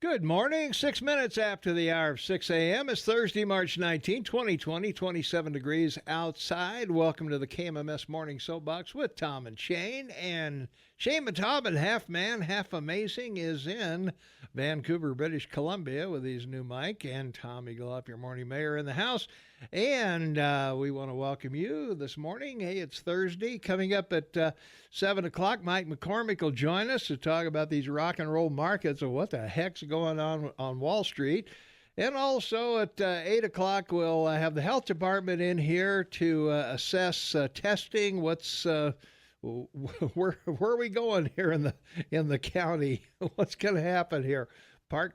Good morning. 6 minutes after the hour of 6 a.m. It's Thursday, March 19, 2020, 27 degrees outside. Welcome to the KMMS Morning Soapbox with Tom and Shane. And Shane Matobin, half man, half amazing, is in Vancouver, British Columbia with his new mic. And Tom Eagle up, your morning mayor, in the house. And we want to welcome you this morning. Hey, it's Thursday. Coming up at 7 o'clock, Mike McCormick will join us to talk about these rock and roll markets and what the heck's going on Wall Street. And also at 8 o'clock, we'll have the health department in here to assess testing. Where are we going here in the county? What's going to happen here? Park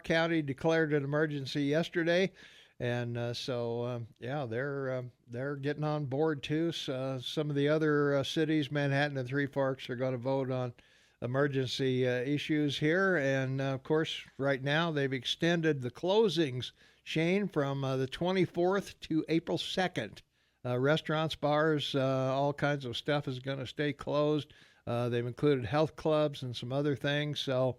County declared an emergency yesterday. And so they're getting on board too. So some of the other cities, Manhattan and Three Forks, are going to vote on emergency issues here. And of course, right now they've extended the closings, Shane, from the 24th to April 2nd. Restaurants, bars, all kinds of stuff is going to stay closed. They've included health clubs and some other things. So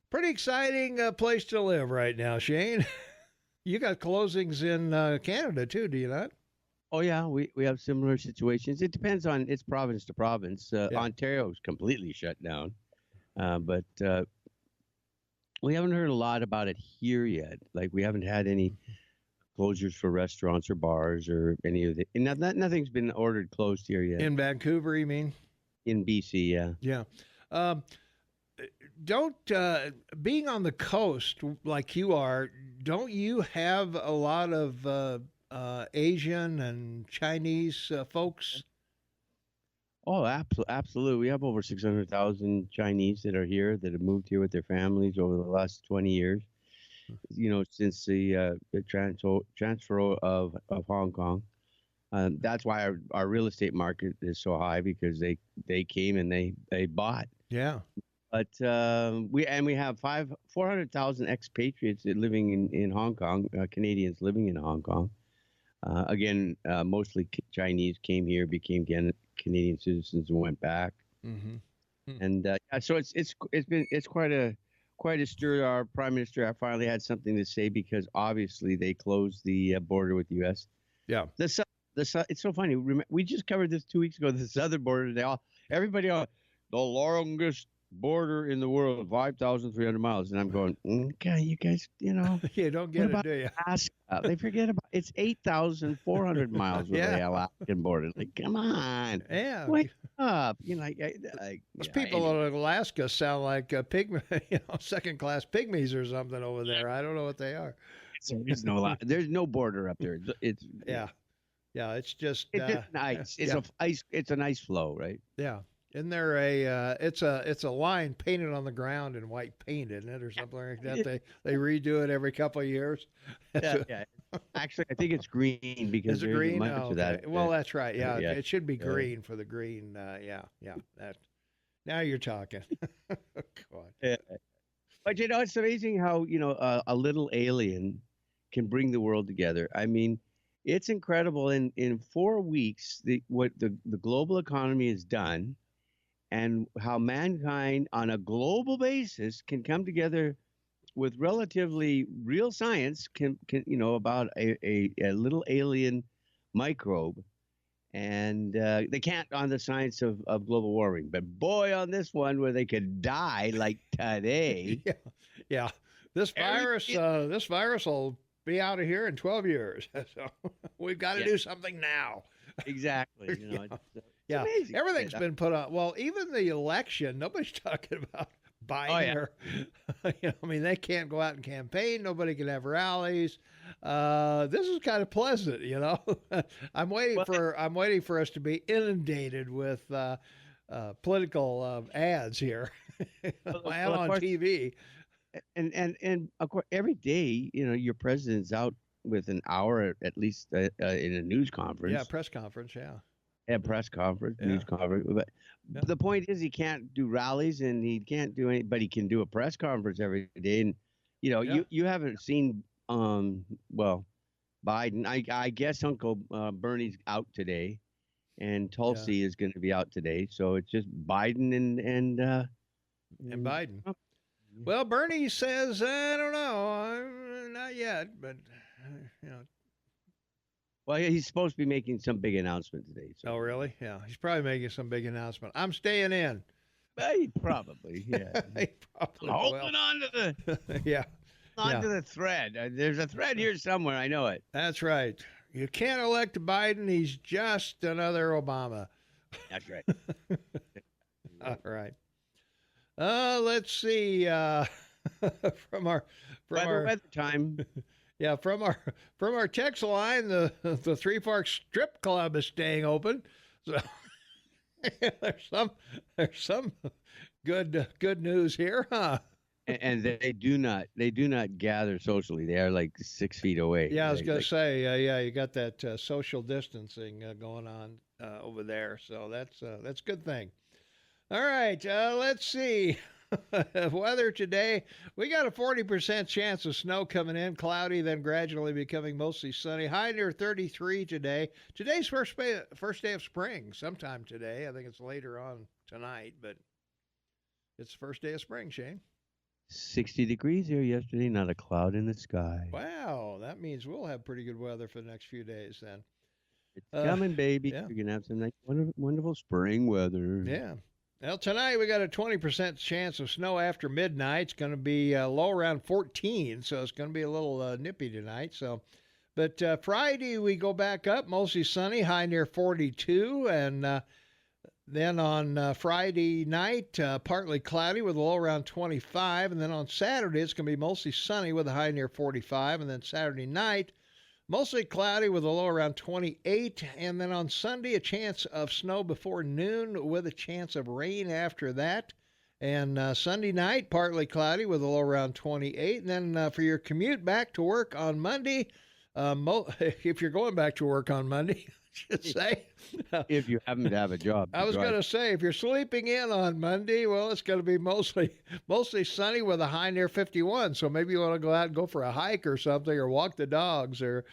pretty exciting place to live right now, Shane. You got closings in Canada, too, do you not? Oh, yeah, we have similar situations. It depends on it's province to province. Ontario is completely shut down, but we haven't heard a lot about it here yet. Like, we haven't had any closures for restaurants or bars or any of the... Nothing's been ordered closed here yet. In Vancouver, you mean? In BC, yeah. Yeah. Being on the coast like you are, don't you have a lot of Asian and Chinese folks? Oh, absolutely. We have over 600,000 Chinese that are here that have moved here with their families over the last 20 years. You know, since the transfer of Hong Kong. That's why our real estate market is so high, because they came and they bought. Yeah. But we have 400,000 expatriates living in Hong Kong, Canadians living in Hong Kong. Again, mostly Chinese came here, became Canadian citizens, and went back. Mm-hmm. And so it's quite a stir. Our prime minister finally had something to say, because obviously they closed the border with the U.S. Yeah. It's so funny. We just covered this 2 weeks ago. The southern border. Everybody the longest border in the world, 5,300 miles, and I'm going, okay, you guys, you don't get it, do you? Alaska? They forget about it's 8,400 miles with the Alaskan border. Like, come on, wake up! Those people in Alaska sound like second-class pygmies or something over there. I don't know what they are. There's no border up there. It's it's just nice. It's an ice flow, right? Yeah. Isn't there it's a line painted on the ground in white paint, isn't it, or something like that? They redo it every couple of years. Yeah. Actually, I think it's green, because is it green? To that. Well, that's right. Yeah, it should be green for the green. That. Now you're talking. God. Yeah. But it's amazing how a little alien can bring the world together. I mean, it's incredible. In 4 weeks, what the global economy has done, and how mankind on a global basis can come together with relatively real science, can about a little alien microbe. And they can't on the science of global warming. But boy, on this one where they could die like today. Yeah. This virus will be out of here in 12 years. So we've got to do something now. Exactly. Yeah. Amazing. Everything's been put on. Well, even the election, nobody's talking about Biden. I mean, they can't go out and campaign. Nobody can have rallies. This is kind of pleasant, I'm waiting for us to be inundated with political ads here and on TV. And of course, every day, your president's out with an hour at least in a news conference. Yeah, press conference. Yeah. A press conference, news conference. But the point is, he can't do rallies and he can't do but he can do a press conference every day. And you haven't seen Biden. I guess Uncle Bernie's out today, and Tulsi is going to be out today. So it's just Biden and Biden. Well, Bernie says, I don't know, not yet, but, you know. Well, yeah, he's supposed to be making some big announcement today. So. Oh, really? Yeah, he's probably making some big announcement. I'm staying in. Probably, yeah. He probably Holding on to the yeah. onto the thread. There's a thread here somewhere. I know it. That's right. You can't elect Biden. He's just another Obama. That's right. All right. Let's see. From our weather time. Yeah, from our text line, the Three Forks Strip Club is staying open. So there's some good news here, huh? And they do not gather socially. They are like 6 feet away. Yeah, I was gonna say, yeah, you got that social distancing going on over there, so that's a good thing. All right, let's see. Weather today, we got a 40% chance of snow coming in, cloudy, then gradually becoming mostly sunny. High near 33 today. Today's first day of spring, sometime today. I think it's later on tonight, but it's the first day of spring, Shane. 60 degrees here yesterday, not a cloud in the sky. Wow, that means we'll have pretty good weather for the next few days then. It's coming, baby. Yeah. You're going to have some nice, wonderful spring weather. Yeah. Well, tonight we got a 20% chance of snow after midnight. It's going to be low around 14, so it's going to be a little nippy tonight. But Friday we go back up, mostly sunny, high near 42, and then on Friday night, partly cloudy with a low around 25, and then on Saturday it's going to be mostly sunny with a high near 45, and then Saturday night, mostly cloudy with a low around 28, and then on Sunday, a chance of snow before noon with a chance of rain after that. And Sunday night, partly cloudy with a low around 28. And then for your commute back to work on Monday, if you're going back to work on Monday, I should say. If you happen to have a job. I was going to say, if you're sleeping in on Monday, well, it's going to be mostly sunny with a high near 51. So maybe you want to go out and go for a hike or something, or walk the dogs, or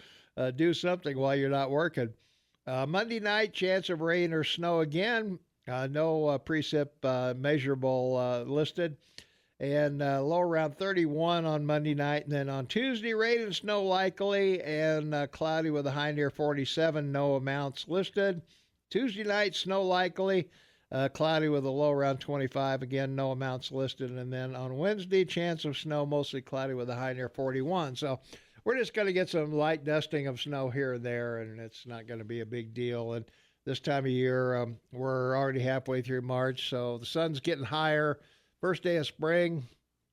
do something while you're not working. Monday night, chance of rain or snow again. No precip measurable listed. And low around 31 on Monday night. And then on Tuesday, rain and snow likely, and cloudy with a high near 47. No amounts listed. Tuesday night, snow likely, cloudy with a low around 25. Again, no amounts listed. And then on Wednesday, chance of snow, mostly cloudy with a high near 41. So we're just going to get some light dusting of snow here and there, and it's not going to be a big deal. And this time of year, we're already halfway through March, so the sun's getting higher. First day of spring,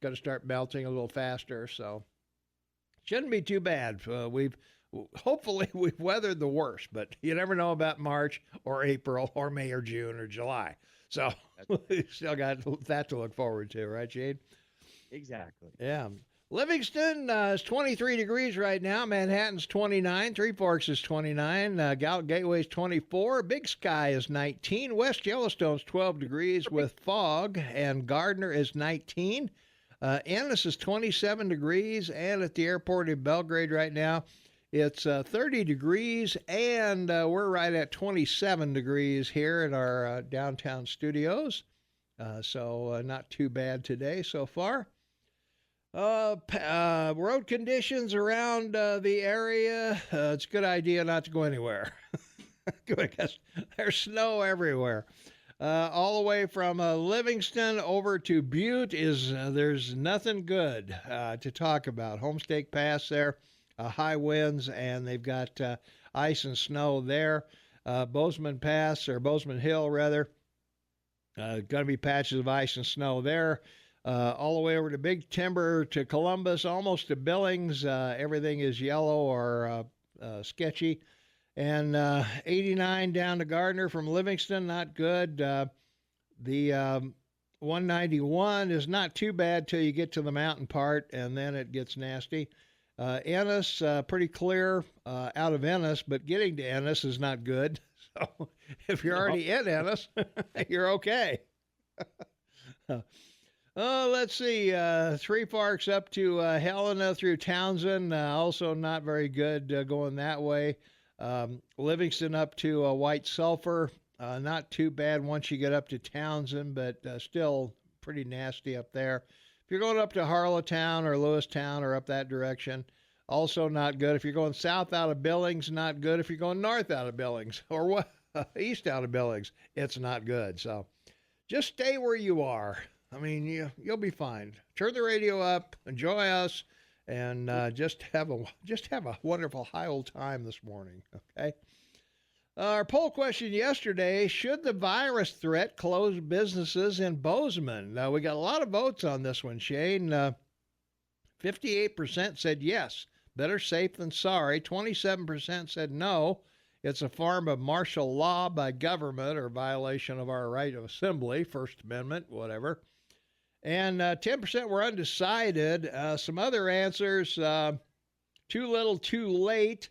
got to start melting a little faster, so shouldn't be too bad. Hopefully we've weathered the worst, but you never know about March or April or May or June or July. So we still got that to look forward to, right, Jade? Exactly. Yeah. Livingston is 23 degrees right now. Manhattan's 29. Three Forks is 29. Gallatin Gateway is 24. Big Sky is 19. West Yellowstone's 12 degrees with fog. And Gardner is 19. Ennis is 27 degrees. And at the airport in Belgrade right now, it's 30 degrees. And we're right at 27 degrees here in our downtown studios. So not too bad today so far. Road conditions around the area, it's a good idea not to go anywhere because there's snow everywhere. All the way from Livingston over to Butte there's nothing good to talk about. Homestake Pass there, high winds, and they've got ice and snow there. Bozeman Pass, or Bozeman Hill rather, going to be patches of ice and snow there. All the way over to Big Timber to Columbus, almost to Billings. Everything is yellow or sketchy. And 89 down to Gardner from Livingston, not good. The 191 is not too bad till you get to the mountain part, and then it gets nasty. Ennis, pretty clear out of Ennis, but getting to Ennis is not good. So if you're already in Ennis, you're okay. Let's see. Three Forks up to Helena through Townsend. Also not very good going that way. Livingston up to White Sulphur. Not too bad once you get up to Townsend, but still pretty nasty up there. If you're going up to Harlowtown or Lewistown or up that direction, also not good. If you're going south out of Billings, not good. If you're going north out of Billings or east out of Billings, it's not good. So just stay where you are. I mean, you'll be fine. Turn the radio up, enjoy us, and just have a wonderful high old time this morning. Okay. Our poll question yesterday: should the virus threat close businesses in Bozeman? Now we got a lot of votes on this one, Shane. 58% said yes, better safe than sorry. 27% said no. It's a form of martial law by government or violation of our right of assembly, First Amendment, whatever. And 10% were undecided. Some other answers, too little, too late.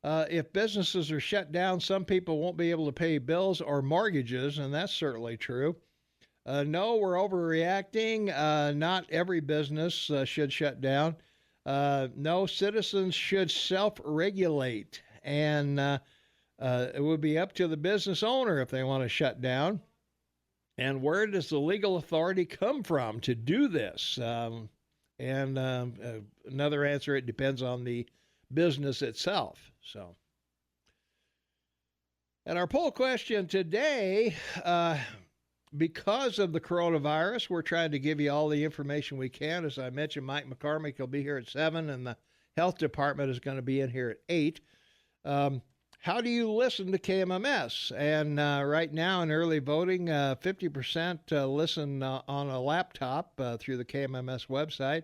If businesses are shut down, some people won't be able to pay bills or mortgages, and that's certainly true. No, we're overreacting. Not every business should shut down. No, citizens should self-regulate, and it would be up to the business owner if they want to shut down. And where does the legal authority come from to do this? Another answer, it depends on the business itself. So, and our poll question today, because of the coronavirus, we're trying to give you all the information we can. As I mentioned, Mike McCormick will be here at 7, and the health department is going to be in here at 8. How do you listen to KMMS? And right now in early voting, 50% listen on a laptop through the KMMS website,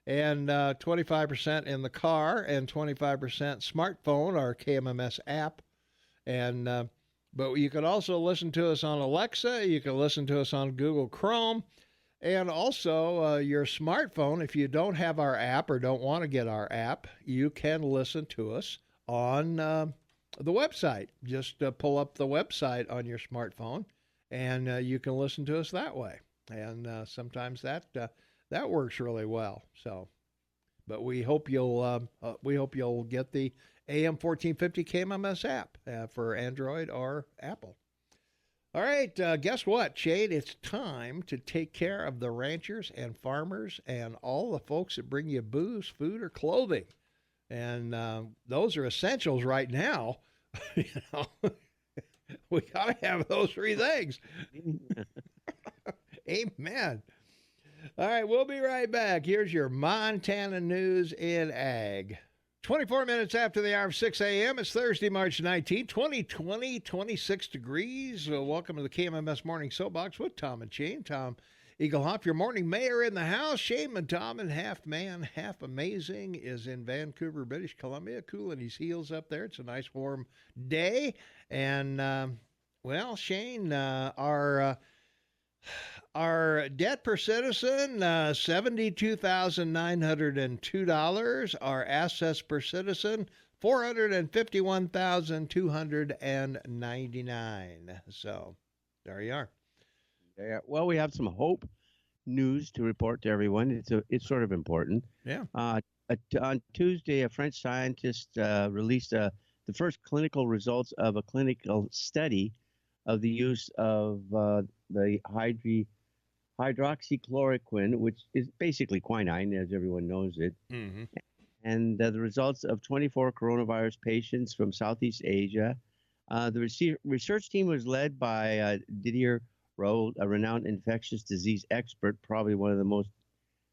and 25% in the car, and 25% smartphone, our KMMS app. And but you can also listen to us on Alexa. You can listen to us on Google Chrome, and also your smartphone. If you don't have our app or don't want to get our app, you can listen to us on the website. Just pull up the website on your smartphone, and you can listen to us that way. And sometimes that works really well. So, but we hope you'll get the AM 1450 KMMS app for Android or Apple. All right, guess what, Shade? It's time to take care of the ranchers and farmers and all the folks that bring you booze, food, or clothing. And those are essentials right now. You know, we got to have those three things. Amen. All right, we'll be right back. Here's your Montana news in ag. 24 minutes after the hour of 6 a.m. It's Thursday, March 19, 2020, 26 degrees. Welcome to the KMMS Morning Soapbox with Tom and Shane. Tom Eaglehoff, your morning mayor in the house. Shane Montaman, half man, half amazing, is in Vancouver, British Columbia, cooling his heels up there. It's a nice warm day. And, well, Shane, our debt per citizen, $72,902. Our assets per citizen, $451,299. So there you are. Yeah. Well, we have some hope news to report to everyone. It's sort of important. Yeah. On Tuesday, a French scientist released the first clinical results of a clinical study of the use of the hydroxychloroquine, which is basically quinine, as everyone knows it. Mm-hmm. And the results of 24 coronavirus patients from Southeast Asia. The research team was led by Didier Raoult, a renowned infectious disease expert, probably one of the most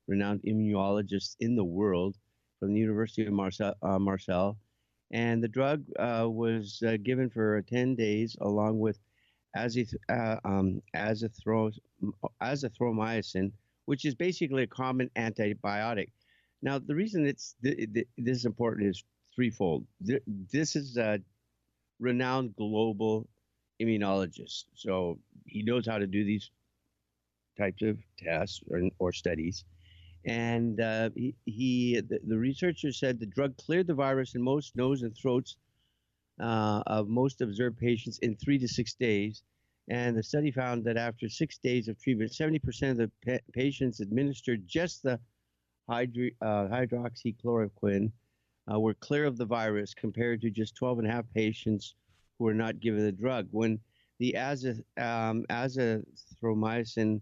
renowned immunologists in the world, from the University of Marseille. And the drug was given for 10 days along with azithromycin, which is basically a common antibiotic. Now, the reason this is important is threefold. This is a renowned global immunologist, so he knows how to do these types of tests or studies. And the researcher said the drug cleared the virus in most nose and throats of most observed patients in 3 to 6 days. And the study found that after 6 days of treatment, 70% of the patients administered just the hydroxychloroquine were clear of the virus, compared to just 12.5 patients who were not given the drug. When the azithromycin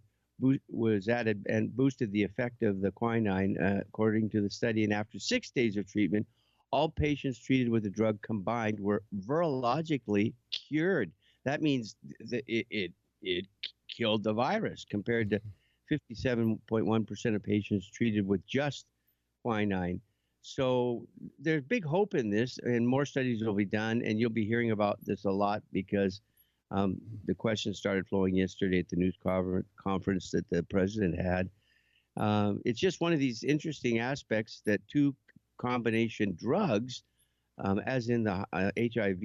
was added and boosted the effect of the quinine, according to the study. And after 6 days of treatment, all patients treated with the drug combined were virologically cured. That means that it killed the virus, compared to 57.1% of patients treated with just quinine. So there's big hope in this, and more studies will be done, and you'll be hearing about this a lot, because the questions started flowing yesterday at the news conference that the president had. It's just one of these interesting aspects that two combination drugs, as in the HIV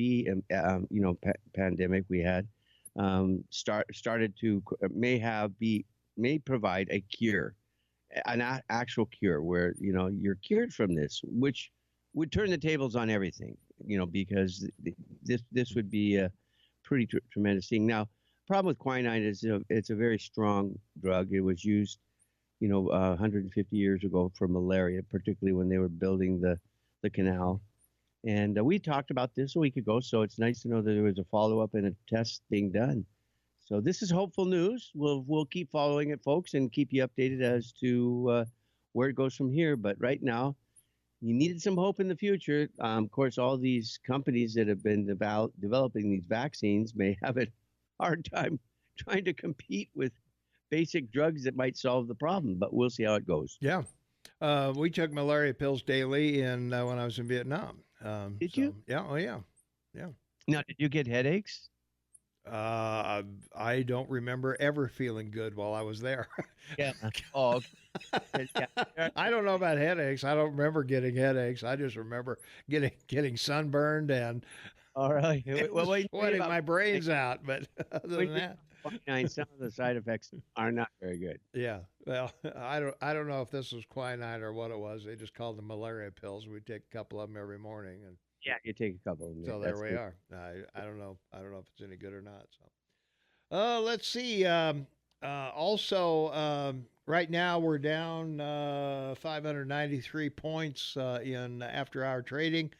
pandemic we had, started to may provide a cure, an actual cure, where you're cured from this, which would turn the tables on everything, because this would be a pretty tremendous thing. Now, problem with quinine is it's a very strong drug. It was used 150 years ago for malaria, particularly when they were building the canal. And we talked about this a week ago, so it's nice to know that there was a follow-up and a test being done. So this is hopeful news. We'll keep following it, folks, and keep you updated as to where it goes from here. But right now, you needed some hope in the future. Of course, all these companies that have been developing these vaccines may have a hard time trying to compete with basic drugs that might solve the problem, but we'll see how it goes. Yeah. We took malaria pills daily when I was in Vietnam. Did you? Yeah. Oh, yeah. Yeah. Now, did you get headaches? I don't remember ever feeling good while I was there. Yeah. Oh, yeah. I don't know about headaches. I don't remember getting headaches. I just remember getting sunburned and all right. sweating my brains out. But other than that, some of the side effects are not very good. Yeah. Well, I don't know if this was quinine or what it was. They just called them malaria pills. We take a couple of them every morning, and yeah, you take a couple of them. So there we are. I don't know. I don't know if it's any good or not. So, let's see. Also, right now we're down 593 points in after-hour trading.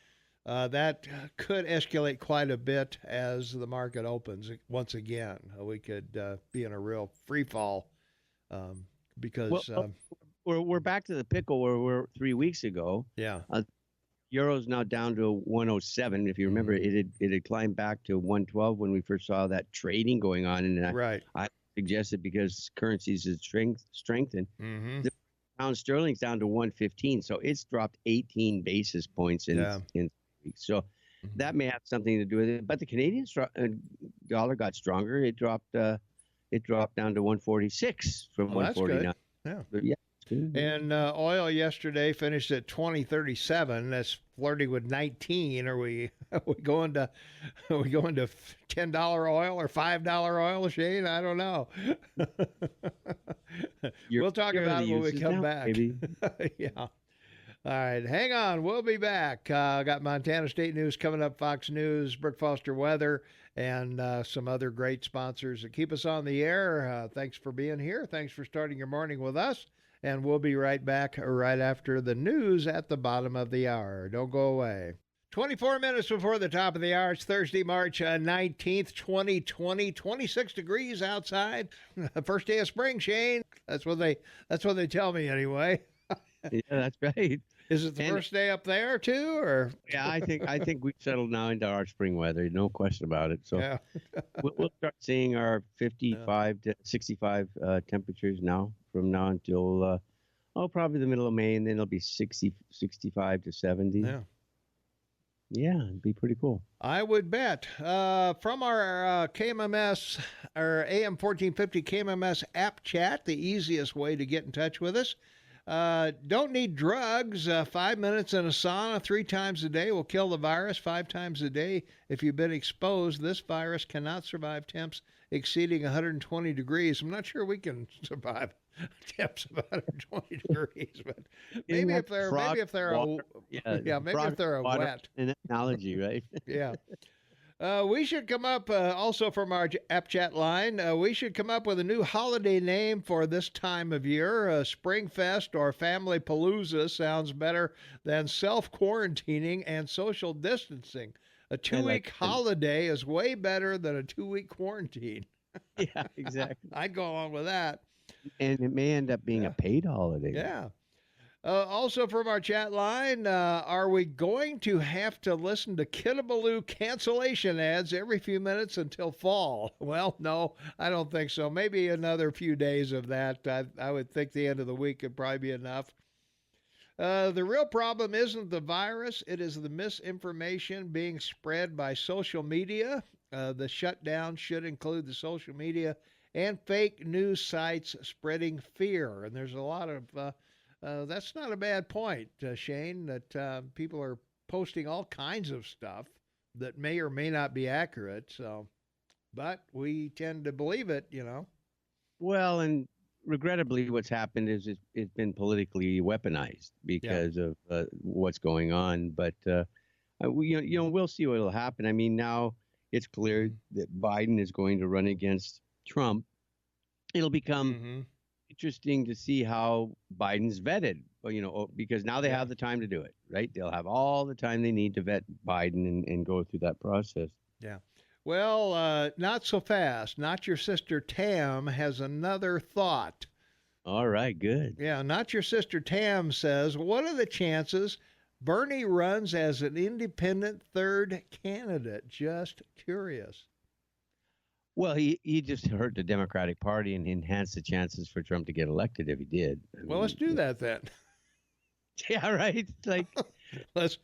That could escalate quite a bit as the market opens once again. We could be in a real free fall because we're back to the pickle where we were 3 weeks ago. Yeah. Euro's now down to 107. If you remember, it had climbed back to 112 when we first saw that trading going on, and I suggested because currencies have strengthened. Mm-hmm. The pound sterling's down to 115, so it's dropped 18 basis points in weeks. So that may have something to do with it. But the Canadian dollar got stronger. It dropped down to 146 from 149. Yeah. Yeah. And oil yesterday finished at 20.37. That's flirting with 19. Are we going to $10 oil or $5 oil, Shane? I don't know. We'll talk about it when we come back. Yeah. All right, hang on. We'll be back. Got Montana State News coming up, Fox News, Brooke Foster Weather, and some other great sponsors that keep us on the air. Thanks for being here. Thanks for starting your morning with us. And we'll be right back right after the news at the bottom of the hour. Don't go away. 24 minutes before the top of the hour. It's Thursday, March 19th, 2020. 26 degrees outside. First day of spring, Shane. That's what they tell me anyway. Yeah, that's right. Is it the first day up there too, or? Yeah, I think we've settled now into our spring weather. No question about it. So yeah. we'll start seeing our 55 to 65 temperatures now from now until probably the middle of May, and then it'll be 60, 65 to 70. Yeah. Yeah, it'd be pretty cool. I would bet. From our KMMS, or AM 1450 KMMS app chat, the easiest way to get in touch with us. Don't need drugs. 5 minutes in a sauna 3 times a day will kill the virus 5 times a day. If you've been exposed, this virus cannot survive temps exceeding 120 degrees. I'm not sure we can survive temps of 120 degrees, but maybe if they're wet. An analogy, right? Yeah. We should come up, also from our app chat line, we should come up with a new holiday name for this time of year. Springfest or Family Palooza sounds better than self-quarantining and social distancing. A 2-week holiday is way better than a 2-week quarantine. Yeah, exactly. I'd go along with that. And it may end up being a paid holiday. Yeah. Also from our chat line, are we going to have to listen to Kitabaloo cancellation ads every few minutes until fall? Well, no, I don't think so. Maybe another few days of that. I would think the end of the week could probably be enough. The real problem isn't the virus. It is the misinformation being spread by social media. The shutdown should include the social media and fake news sites spreading fear. And there's a lot of that's not a bad point, Shane, that people are posting all kinds of stuff that may or may not be accurate. So, but we tend to believe it, you know. Well, and regrettably, what's happened is it's been politically weaponized because of what's going on. But we'll see what will happen. I mean, now it's clear that Biden is going to run against Trump. It'll become interesting to see how Biden's vetted, because now they have the time to do it, right? They'll have all the time they need to vet Biden and go through that process. Yeah. Well, not so fast. Not Your Sister Tam has another thought. All right, good. Yeah, Not Your Sister Tam says, what are the chances Bernie runs as an independent third candidate? Just curious. Well, he just hurt the Democratic Party and enhanced the chances for Trump to get elected if he did. Well, let's do that then. Yeah, right. Like, let's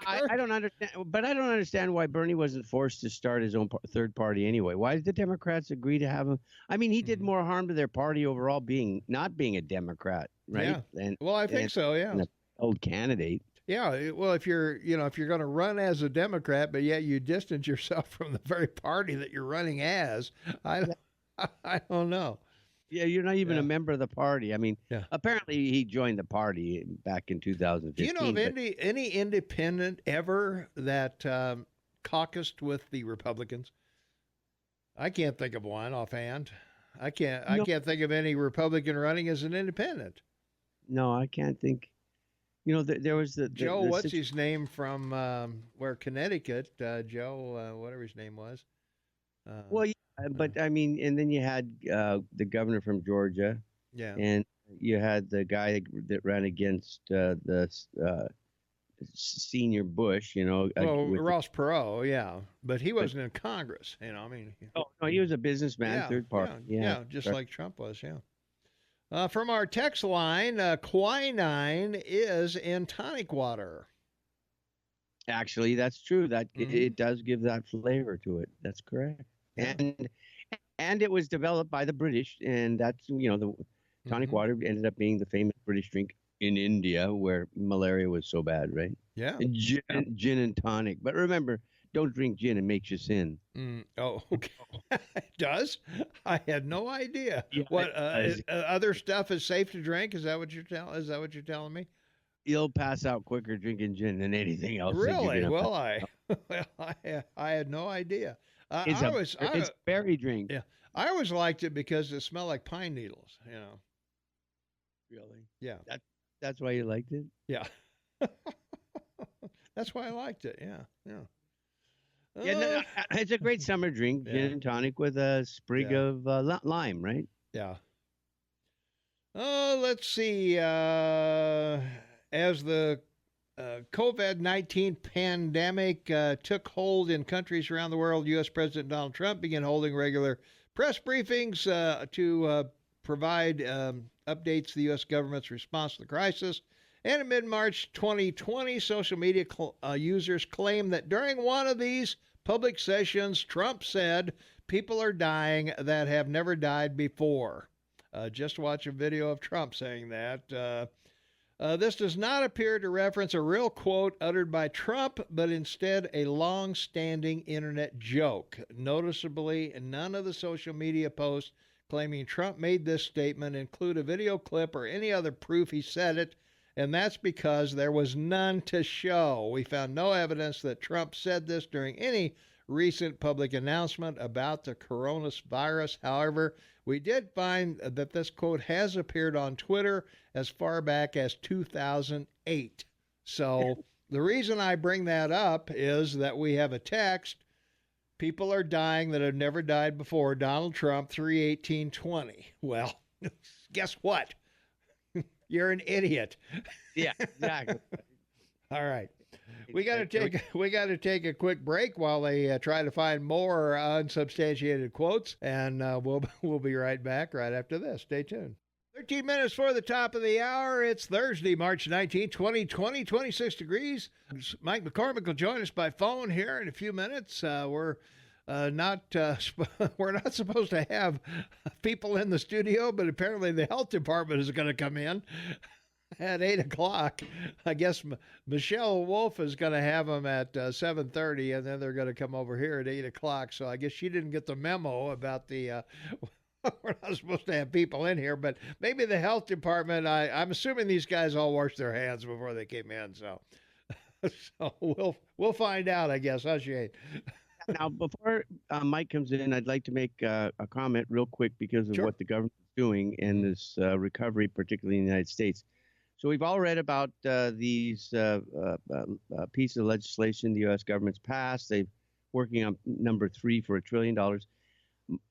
I don't understand, but I don't understand why Bernie wasn't forced to start his own third party anyway. Why did the Democrats agree to have him? I mean, he did more harm to their party overall not being a Democrat, right? Yeah. I think so. Yeah. An old candidate. Yeah, well, if you're going to run as a Democrat, but yet you distance yourself from the very party that you're running as, I don't know. Yeah, you're not even a member of the party. I mean, apparently he joined the party back in 2015. Do you know of any independent ever that caucused with the Republicans? I can't think of one offhand. I can't think of any Republican running as an independent. No, I can't think. There was the Joe. What's his name from where Connecticut? Joe, whatever his name was. Well, yeah, but I mean, and then you had the governor from Georgia. Yeah. And you had the guy that ran against the senior Bush. Well, Ross Perot, yeah, but he wasn't in Congress. I mean. Oh no, he was a businessman, third party. Yeah, just like Trump was. Yeah. From our text line, quinine is in tonic water. Actually, that's true. That it does give that flavor to it. That's correct. Yeah. And it was developed by the British, and that's the tonic water ended up being the famous British drink in India, where malaria was so bad, right? Yeah. Gin and tonic. But remember, don't drink gin; it makes you sin. Oh, okay. It does? I had no idea. Yeah, what other stuff is safe to drink? Is that what you're telling me? You'll pass out quicker drinking gin than anything else. Really? Well, I had no idea. It's a berry drink. Yeah, I always liked it because it smelled like pine needles. Really? Yeah. That's why you liked it? Yeah. That's why I liked it. Yeah. Yeah. Yeah, no, it's a great summer drink, gin and tonic with a sprig of lime, right? Yeah. Let's see. As the COVID-19 pandemic took hold in countries around the world, U.S. President Donald Trump began holding regular press briefings to provide updates to the U.S. government's response to the crisis. And in mid-March 2020, social media users claimed that during one of these public sessions, Trump said people are dying that have never died before. Just watch a video of Trump saying that. This does not appear to reference a real quote uttered by Trump, but instead a long-standing internet joke. Noticeably, none of the social media posts claiming Trump made this statement include a video clip or any other proof he said it, and that's because there was none to show. We found no evidence that Trump said this during any recent public announcement about the coronavirus. However, we did find that this quote has appeared on Twitter as far back as 2008. So the reason I bring that up is that we have a text. People are dying that have never died before. Donald Trump, 3/18/20. Well, Guess what? You're an idiot. Yeah, exactly. All right. We got to take a quick break while they try to find more unsubstantiated quotes, and we'll be right back right after this. Stay tuned. 13 minutes for the top of the hour. It's Thursday, March 19, 2020, 26 degrees. Mike McCormick will join us by phone here in a few minutes. We're not we're not supposed to have people in the studio, but apparently the health department is going to come in at 8 o'clock. I guess Michelle Wolf is going to have them at 7:30, and then they're going to come over here at 8 o'clock. So I guess she didn't get the memo about the we're not supposed to have people in here, but maybe the health department, I'm assuming these guys all washed their hands before they came in. So we'll find out, I guess, huh, Shane? Now, before Mike comes in, I'd like to make a comment real quick because of what the government is doing in this recovery, particularly in the United States. So we've all read about these pieces of legislation the U.S. government's passed. They're working on number 3 for $1 trillion.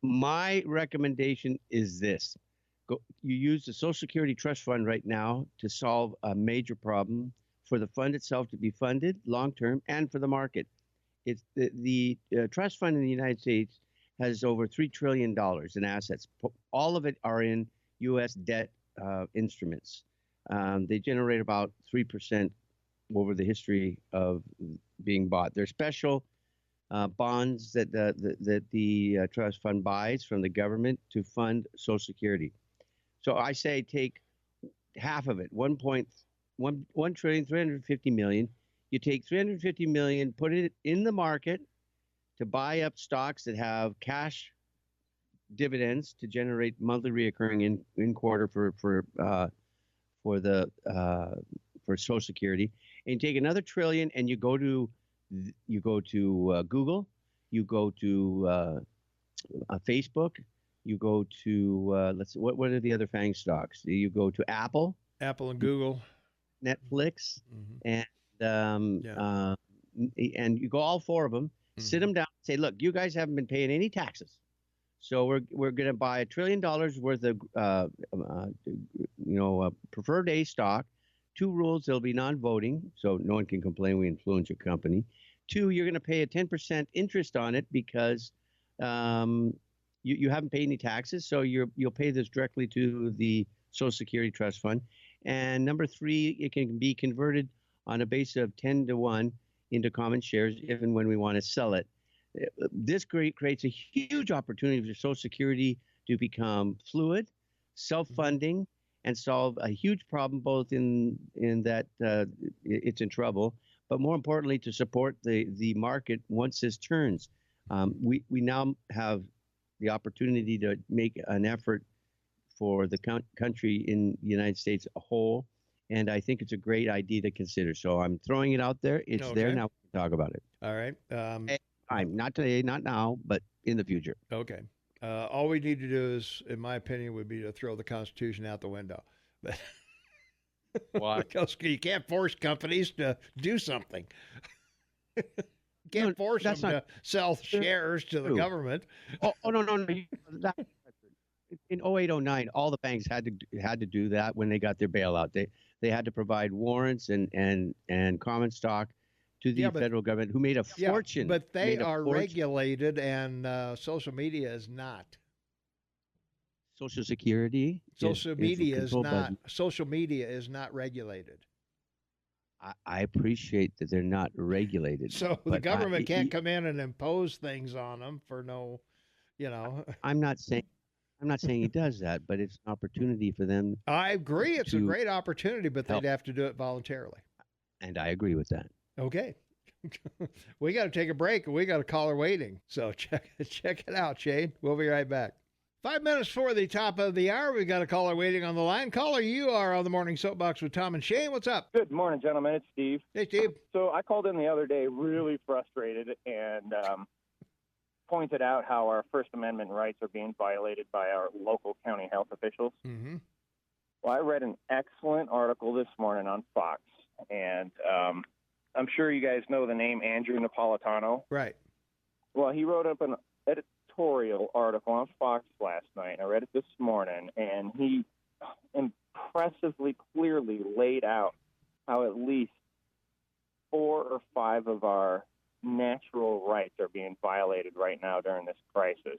My recommendation is this. You use the Social Security Trust Fund right now to solve a major problem, for the fund itself to be funded long-term and for the market. It's the trust fund in the United States has over $3 trillion in assets. All of it are in U.S. debt instruments. They generate about 3% over the history of being bought. They're special bonds that the trust fund buys from the government to fund Social Security. So I say take half of it, 1,350 million. You take 350 million, put it in the market to buy up stocks that have cash dividends to generate monthly reoccurring in quarter for Social Security, and you take another trillion and you go to Google, you go to Facebook, you go to what are the other FANG stocks? You go to Apple and Google, Netflix, and you go all 4 of them, sit them down, say, look, you guys haven't been paying any taxes, so we're going to buy $1 trillion worth of preferred A stock. 2 rules: there'll be non-voting, so no one can complain we influence your company. 2, you're going to pay a 10% interest on it because you haven't paid any taxes, so you'll pay this directly to the Social Security Trust Fund. And number 3, it can be converted on a basis of 10-to-1 into common shares if and when we want to sell it. This creates a huge opportunity for Social Security to become fluid, self-funding, and solve a huge problem, both in that it's in trouble, but more importantly, to support the market once this turns. We now have the opportunity to make an effort for the country in the United States a whole, and I think it's a great idea to consider. So I'm throwing it out there. It's there now. We can talk about it. All right. Not today, not now, but in the future. Okay. All we need to do is, in my opinion, would be to throw the Constitution out the window. Why? Because you can't force companies to do something. You can't force them to sell shares to the government. Oh no. In 0809, all the banks had to do that when they got their bailout. They had to provide warrants and common stock to the federal government, who made a fortune. But they are regulated, and social media is not. Social Security. Social media is not. Social media is not regulated. I appreciate that they're not regulated. So the government can't come in and impose things on them for no, I'm not saying he does that, but it's an opportunity for them. I agree. It's a great opportunity, but they'd have to do it voluntarily. And I agree with that. Okay. We got to take a break, and we got a caller waiting. So check it out, Shane. We'll be right back. 5 minutes for the top of the hour. We've got a caller waiting on the line. Caller, you are on the Morning Soapbox with Tom and Shane. What's up? Good morning, gentlemen. It's Steve. Hey, Steve. So I called in the other day really frustrated and pointed out how our First Amendment rights are being violated by our local county health officials. Mm-hmm. Well, I read an excellent article this morning on Fox, and I'm sure you guys know the name Andrew Napolitano. Right. Well, he wrote up an editorial article on Fox last night. I read it this morning, and he impressively clearly laid out how at least 4 or 5 of our natural rights are being violated right now during this crisis.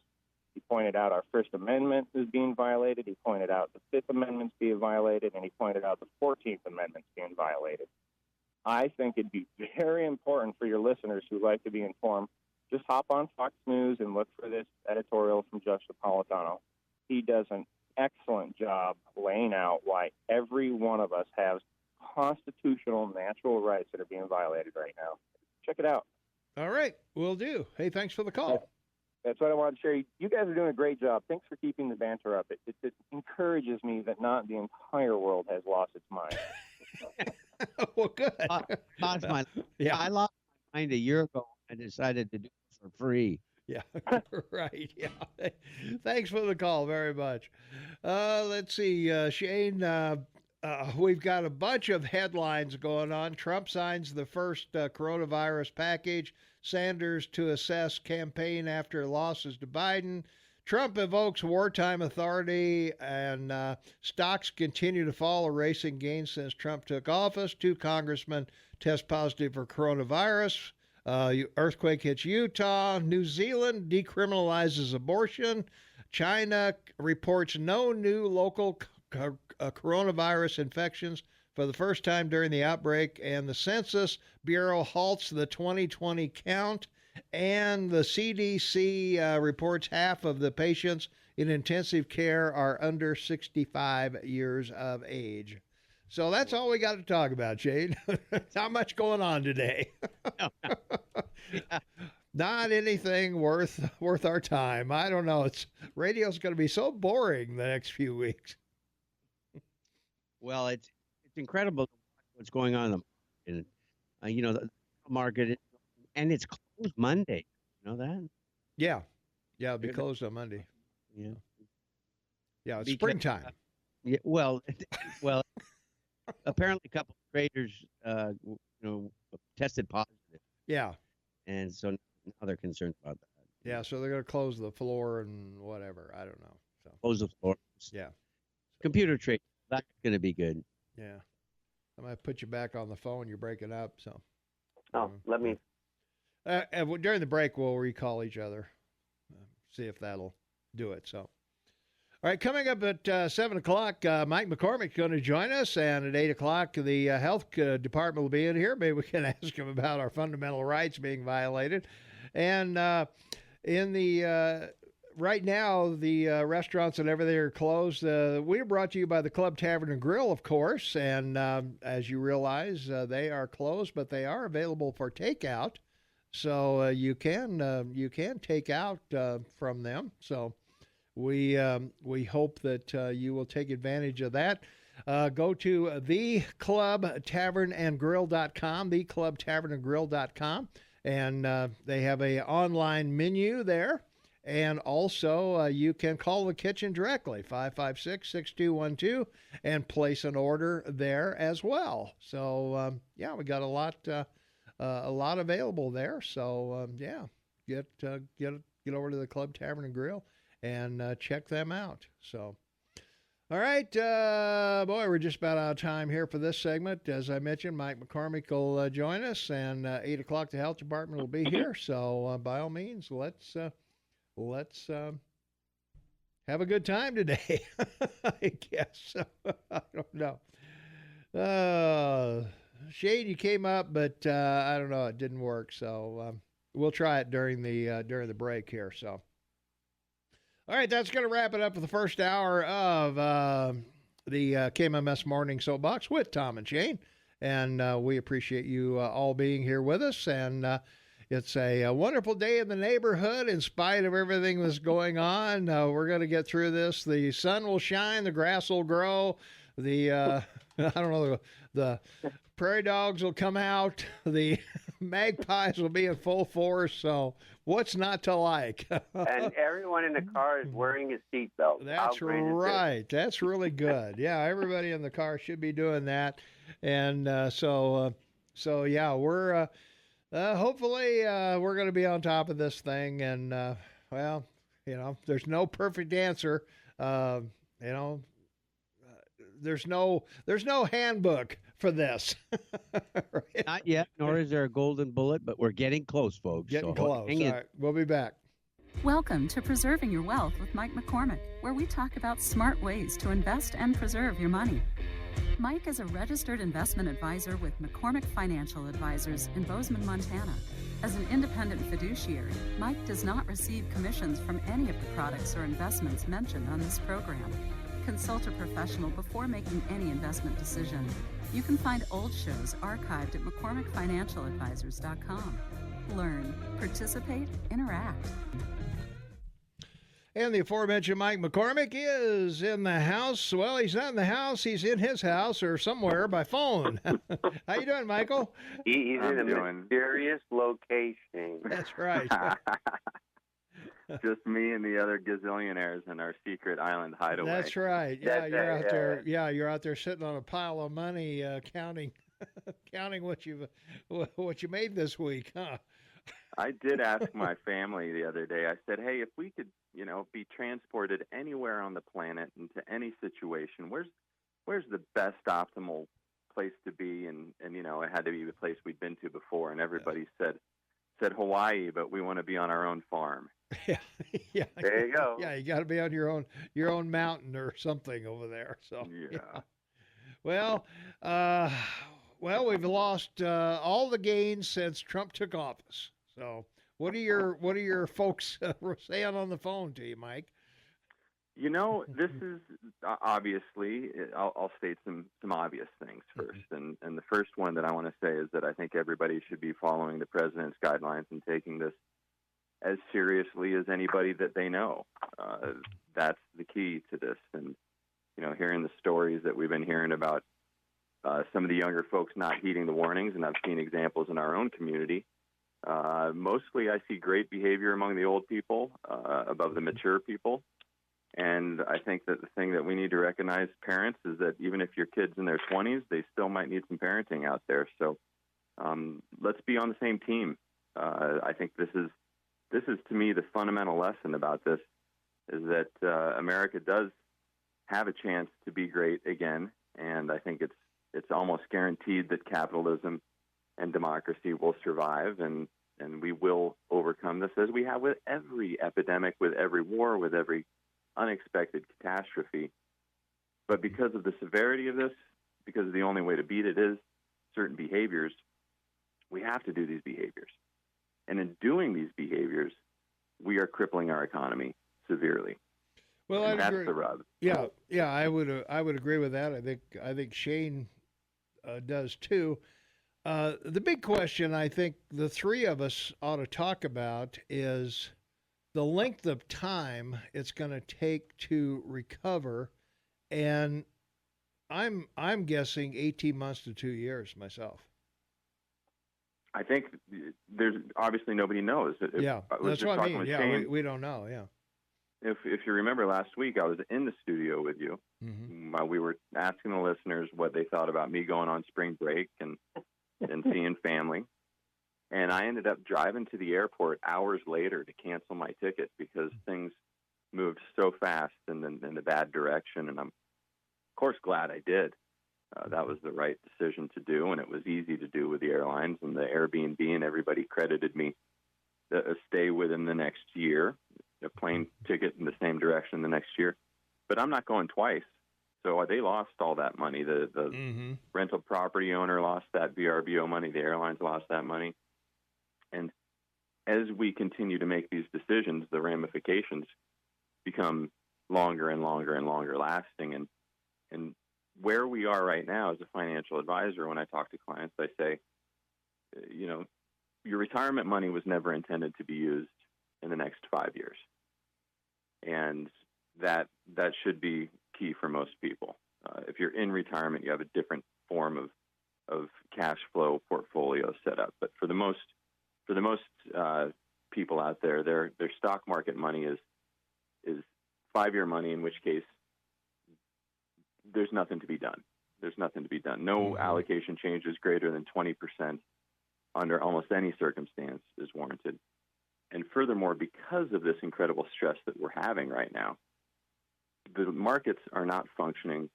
He pointed out our First Amendment is being violated. He pointed out the Fifth Amendment's being violated, and he pointed out the 14th Amendment's being violated. I think it'd be very important for your listeners who like to be informed. Just hop on Fox News and look for this editorial from Judge Napolitano. He does an excellent job laying out why every one of us has constitutional natural rights that are being violated right now. Check it out. All right, will do. Hey, thanks for the call. That's what I wanted to share. You guys are doing a great job. Thanks for keeping the banter up. It encourages me that not the entire world has lost its mind. Well, good. Yeah, I lost my mind a year ago. I decided to do it for free. Yeah, right. Yeah. Thanks for the call very much. Let's see, Shane, we've got a bunch of headlines going on. Trump signs the first coronavirus package. Sanders to assess campaign after losses to Biden. Trump invokes wartime authority, and stocks continue to fall, erasing gains since Trump took office. 2 congressmen test positive for coronavirus. Earthquake hits Utah. New Zealand decriminalizes abortion. China reports no new local coronavirus infections for the first time during the outbreak. And the Census Bureau halts the 2020 count. And the CDC reports half of the patients in intensive care are under 65 years of age. So that's all we got to talk about, Shane. Not much going on today. Yeah. Not anything worth our time. I don't know. Radio's going to be so boring the next few weeks. Well, it's incredible what's going on in the market, and it's closed Monday. You know that? Yeah, it'll be closed on Monday. Yeah, it's springtime. Yeah, well, apparently a couple of traders, tested positive. Yeah, and so now they're concerned about that. Yeah, so they're going to close the floor and whatever. I don't know. So Close the floor. yeah, Computer trade. That's going to be good. yeah. I might put you back on the phone. You're breaking up. So. Let me. During the break, we'll recall each other. See if that'll do it. So. All right, coming up at 7 o'clock, Mike McCormick is going to join us, and at 8 o'clock, the health department will be in here. Maybe we can ask him about our fundamental rights being violated. And right now, the restaurants and everything are closed. We are brought to you by the Club Tavern and Grill, of course, and as you realize, they are closed, but they are available for takeout, so you can take out from them. So. We hope that you will take advantage of that. Go to theclubtavernandgrill.com, theclubtavernandgrill.com, and they have a online menu there. And also, you can call the kitchen directly, 556-6212, and place an order there as well. So, we got a lot available there. So, get over to the Club Tavern and Grill and check them out. So, all right, we're just about out of time here for this segment. As I mentioned, Mike McCormick will join us, and 8 o'clock the health department will be here. So, by all means, let's have a good time today. I guess. I don't know. Shane, you came up, but I don't know. It didn't work. So we'll try it during the break here. So. All right, that's going to wrap it up for the first hour of the KMMS Morning Soapbox with Tom and Shane. And we appreciate you all being here with us. And it's a wonderful day in the neighborhood in spite of everything that's going on. We're going to get through this. The sun will shine, the grass will grow, the prairie dogs will come out, the magpies will be in full force. So what's not to like? And everyone in the car is wearing his seatbelt. That's right. That's really good. Yeah, everybody in the car should be doing that. And so we're hopefully we're going to be on top of this thing. And There's no perfect answer. You know, there's no handbook for this. Right? Not yet, nor is there a golden bullet, but we're getting close, folks. Getting so close. Hang in. All right, we'll be back. Welcome to Preserving Your Wealth with Mike McCormick, where we talk about smart ways to invest and preserve your money. Mike is a registered investment advisor with McCormick Financial Advisors in Bozeman, Montana. As an independent fiduciary, Mike does not receive commissions from any of the products or investments mentioned on this program. Consult a professional before making any investment decision. You can find old shows archived at McCormickFinancialadvisors.com. Learn, participate, interact. And the aforementioned Mike McCormick is in the house. Well, he's not in the house. He's in his house or somewhere by phone. How you doing, Michael? He's in a mysterious location. That's right. Just me and the other gazillionaires in our secret island hideaway. That's right. Yeah, you're out there. Yeah, you're out there sitting on a pile of money, counting what you made this week, huh? I did ask my family the other day. I said, "Hey, if we could, be transported anywhere on the planet into any situation, where's the best optimal place to be?" And it had to be the place we'd been to before. And everybody said Hawaii, but we want to be on our own farm. Yeah, yeah. There you go. Yeah, you got to be on your own mountain or something over there. So yeah. Well, we've lost all the gains since Trump took office. So, what are your folks saying on the phone to you, Mike? This is obviously, I'll state some obvious things first. And the first one that I want to say is that I think everybody should be following the president's guidelines and taking this as seriously as anybody that they know. That's the key to this. And, hearing the stories that we've been hearing about some of the younger folks not heeding the warnings, and I've seen examples in our own community. Mostly I see great behavior among the old people, above the mature people. And I think that the thing that we need to recognize, parents, is that even if your kid's in their 20s, they still might need some parenting out there. So let's be on the same team. I think this is to me the fundamental lesson about this, is that America does have a chance to be great again. And I think it's almost guaranteed that capitalism and democracy will survive, and we will overcome this, as we have with every epidemic, with every war, with every unexpected catastrophe. But because of the severity of this, because the only way to beat it is certain behaviors, we have to do these behaviors. And in doing these behaviors, we are crippling our economy severely. Well, and that's the rub. Yeah, I would agree with that. I think Shane does too. The big question I think the three of us ought to talk about is the length of time it's going to take to recover, and I'm guessing 18 months to 2 years myself. I think there's obviously nobody knows. That's what I mean. Yeah, we don't know. Yeah. If you remember last week, I was in the studio with you. Mm-hmm. We were asking the listeners what they thought about me going on spring break and seeing family. And I ended up driving to the airport hours later to cancel my ticket because things moved so fast in the bad direction. And I'm, of course, glad I did. That was the right decision to do, and it was easy to do with the airlines and the Airbnb, and everybody credited me a stay within the next year, a plane ticket in the same direction the next year. But I'm not going twice. So they lost all that money. The mm-hmm. rental property owner lost that VRBO money. The airlines lost that money. And as we continue to make these decisions, the ramifications become longer and longer and longer lasting. And where we are right now as a financial advisor, when I talk to clients, I say, your retirement money was never intended to be used in the next 5 years. And that should be key for most people. If you're in retirement, you have a different form of cash flow portfolio set up. But for the most people out there, their stock market money is 5-year money, in which case there's nothing to be done. There's nothing to be done. No Mm-hmm. allocation changes greater than 20% under almost any circumstance is warranted. And furthermore, because of this incredible stress that we're having right now, the markets are not functioning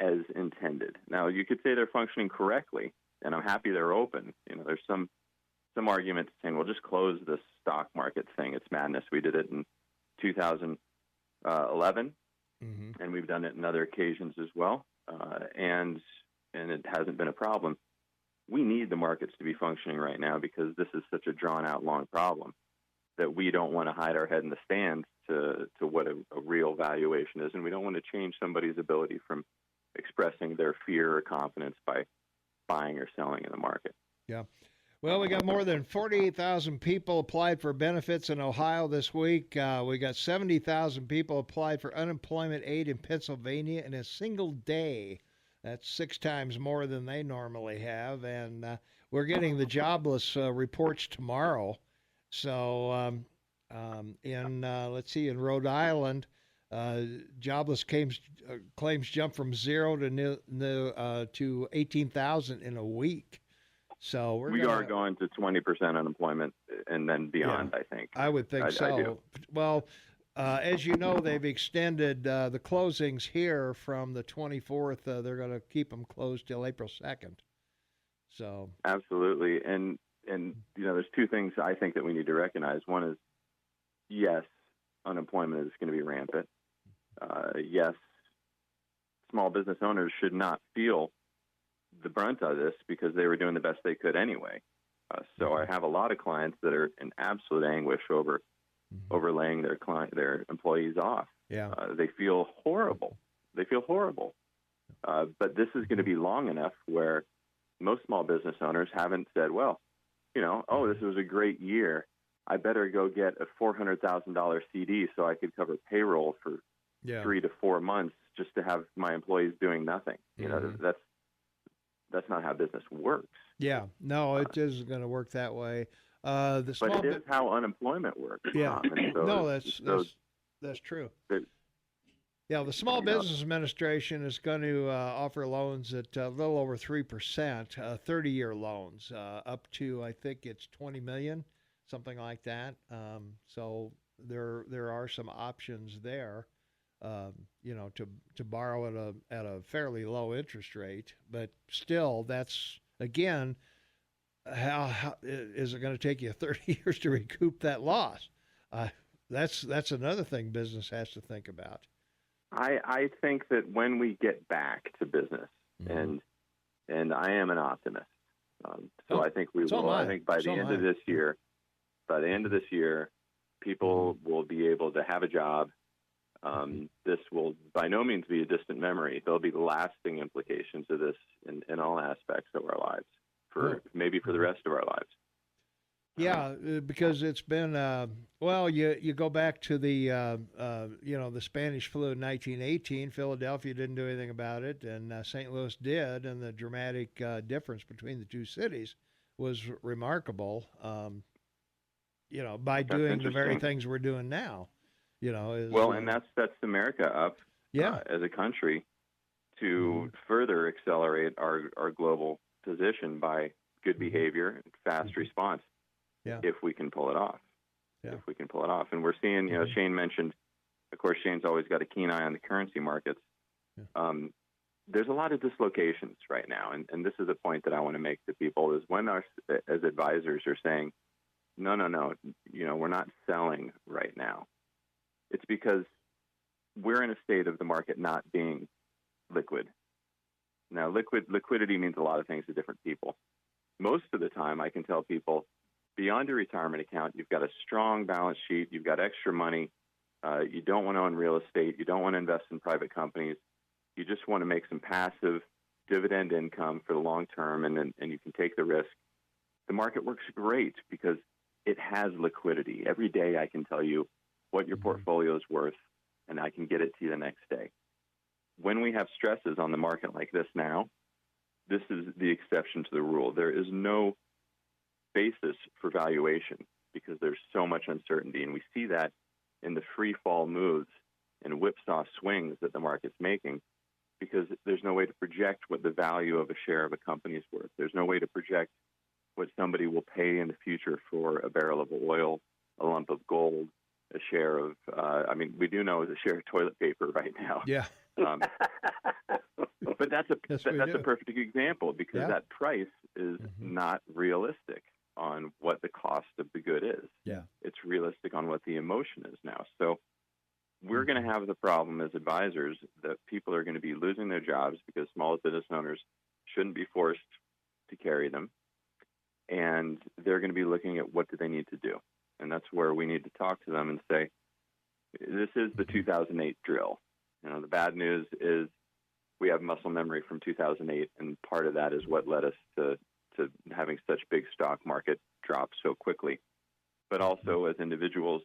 as intended. Now, you could say they're functioning correctly, and I'm happy they're open. There's some argument saying, well, just close the stock market thing. It's madness. We did it in 2011, and we've done it on other occasions as well, and it hasn't been a problem. We need the markets to be functioning right now because this is such a drawn-out, long problem that we don't want to hide our head in the sand to what a real valuation is, and we don't want to change somebody's ability from expressing their fear or confidence by buying or selling in the market. Yeah. Well, we got more than 48,000 people applied for benefits in Ohio this week. We got 70,000 people applied for unemployment aid in Pennsylvania in a single day. That's 6 times more than they normally have. And we're getting the jobless reports tomorrow. So in Rhode Island, jobless claims jumped from 0 to 18,000 in a week. So we are going to 20% unemployment and then beyond, yeah, I think. I would think so. I do. Well, as you know, they've extended the closings here from the 24th. They're going to keep them closed till April 2nd. So absolutely. And there's 2 things I think that we need to recognize. One is, yes, unemployment is going to be rampant. Yes, small business owners should not feel the brunt of this because they were doing the best they could anyway. So I have a lot of clients that are in absolute anguish over laying their employees off. Yeah, they feel horrible. But this is going to be long enough where most small business owners haven't said, well, this was a great year. I better go get a $400,000 CD so I could cover payroll for 3 to 4 months just to have my employees doing nothing. That's not how business works. Yeah, no, it isn't going to work that way. But it is how unemployment works. Yeah, so no, that's true. Yeah, the Small Business Administration is going to offer loans at a little over 3%, 30-year loans, up to, I think it's $20 million, something like that. So there are some options there, to borrow at a fairly low interest rate. But still, that's, again, how is it going to take you 30 years to recoup that loss? That's another thing business has to think about. I think that when we get back to business, and I am an optimist, I think we will. I think by the end of this year, people will be able to have a job. This will by no means be a distant memory. There'll be lasting implications of this in all aspects of our lives, maybe for the rest of our lives. Yeah, because it's been you go back to the Spanish flu in 1918. Philadelphia didn't do anything about it, and St. Louis did, and the dramatic difference between the 2 cities was remarkable. By doing the very things we're doing now. And that sets America up as a country to further accelerate our global position by good behavior and fast response. Yeah. If we can pull it off. Yeah. If we can pull it off. And we're seeing, Shane mentioned, of course, Shane's always got a keen eye on the currency markets. Yeah. There's a lot of dislocations right now. And this is a point that I want to make to people is when as advisors are saying, no, we're not selling right now. It's because we're in a state of the market not being liquid. Now, liquidity means a lot of things to different people. Most of the time, I can tell people, beyond your retirement account, you've got a strong balance sheet, you've got extra money, you don't want to own real estate, you don't want to invest in private companies, you just want to make some passive dividend income for the long term, and you can take the risk. The market works great because it has liquidity. Every day I can tell you what your portfolio is worth, and I can get it to you the next day. When we have stresses on the market like this now, this is the exception to the rule. There is no basis for valuation because there's so much uncertainty, and we see that in the free fall moves and whipsaw swings that the market's making because there's no way to project what the value of a share of a company is worth. There's no way to project what somebody will pay in the future for a barrel of oil a lump of gold, a share of, we do know is a share of toilet paper right now. Yeah. But that's a perfect example, because that price is not realistic on what the cost of the good is. Yeah. It's realistic on what the emotion is now. So we're going to have the problem as advisors that people are going to be losing their jobs because small business owners shouldn't be forced to carry them. And they're going to be looking at what do they need to do. And that's where we need to talk to them and say, this is the 2008 drill. The bad news is we have muscle memory from 2008, and part of that is what led us to having such big stock market drops so quickly. But also, as individuals,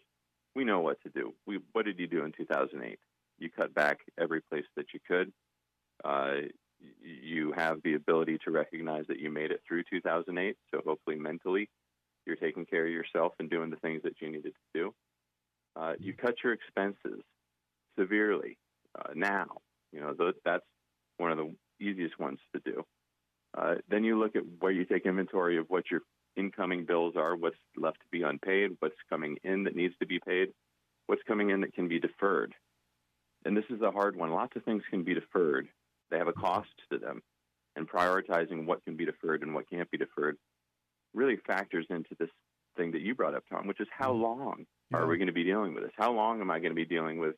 we know what to do. What did you do in 2008? You cut back every place that you could. You have the ability to recognize that you made it through 2008, so hopefully mentally you're taking care of yourself and doing the things that you needed to do. You cut your expenses severely now. That's one of the easiest ones to do. Then you look at where you take inventory of what your incoming bills are, what's left to be unpaid, what's coming in that needs to be paid, what's coming in that can be deferred. And this is a hard one. Lots of things can be deferred. They have a cost to them. And prioritizing what can be deferred and what can't be deferred really factors into this thing that you brought up, Tom, which is how long are we going to be dealing with this? How long am I going to be dealing with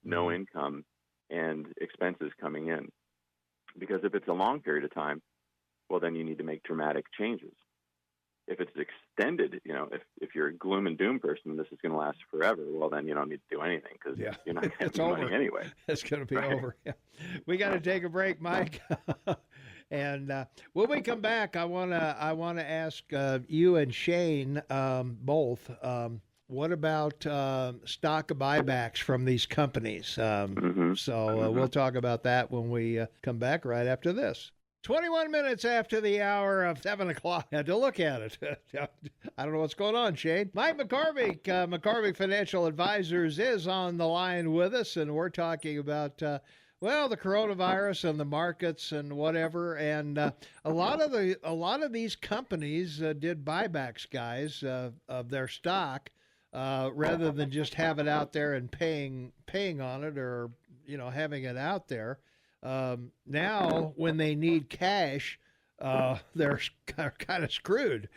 no income and expenses coming in? Because if it's a long period of time, well, then you need to make dramatic changes. If it's extended, if you're a gloom and doom person, this is going to last forever, well, then you don't need to do anything because you're not going to make money anyway. It's going to be over. Yeah. We got to take a break, Mike. And when we come back, I want to ask you and Shane both, what about stock buybacks from these companies? So we'll talk about that when we come back right after this. 21 minutes after the hour of 7 o'clock. Had to look at it. I don't know what's going on, Shane. Mike McCormick, McCormick Financial Advisors, is on the line with us, and we're talking about, the coronavirus and the markets and whatever. And a lot of these companies did buybacks, guys, of their stock, rather than just have it out there and paying on it, or having it out there. Now, when they need cash, they're kind of screwed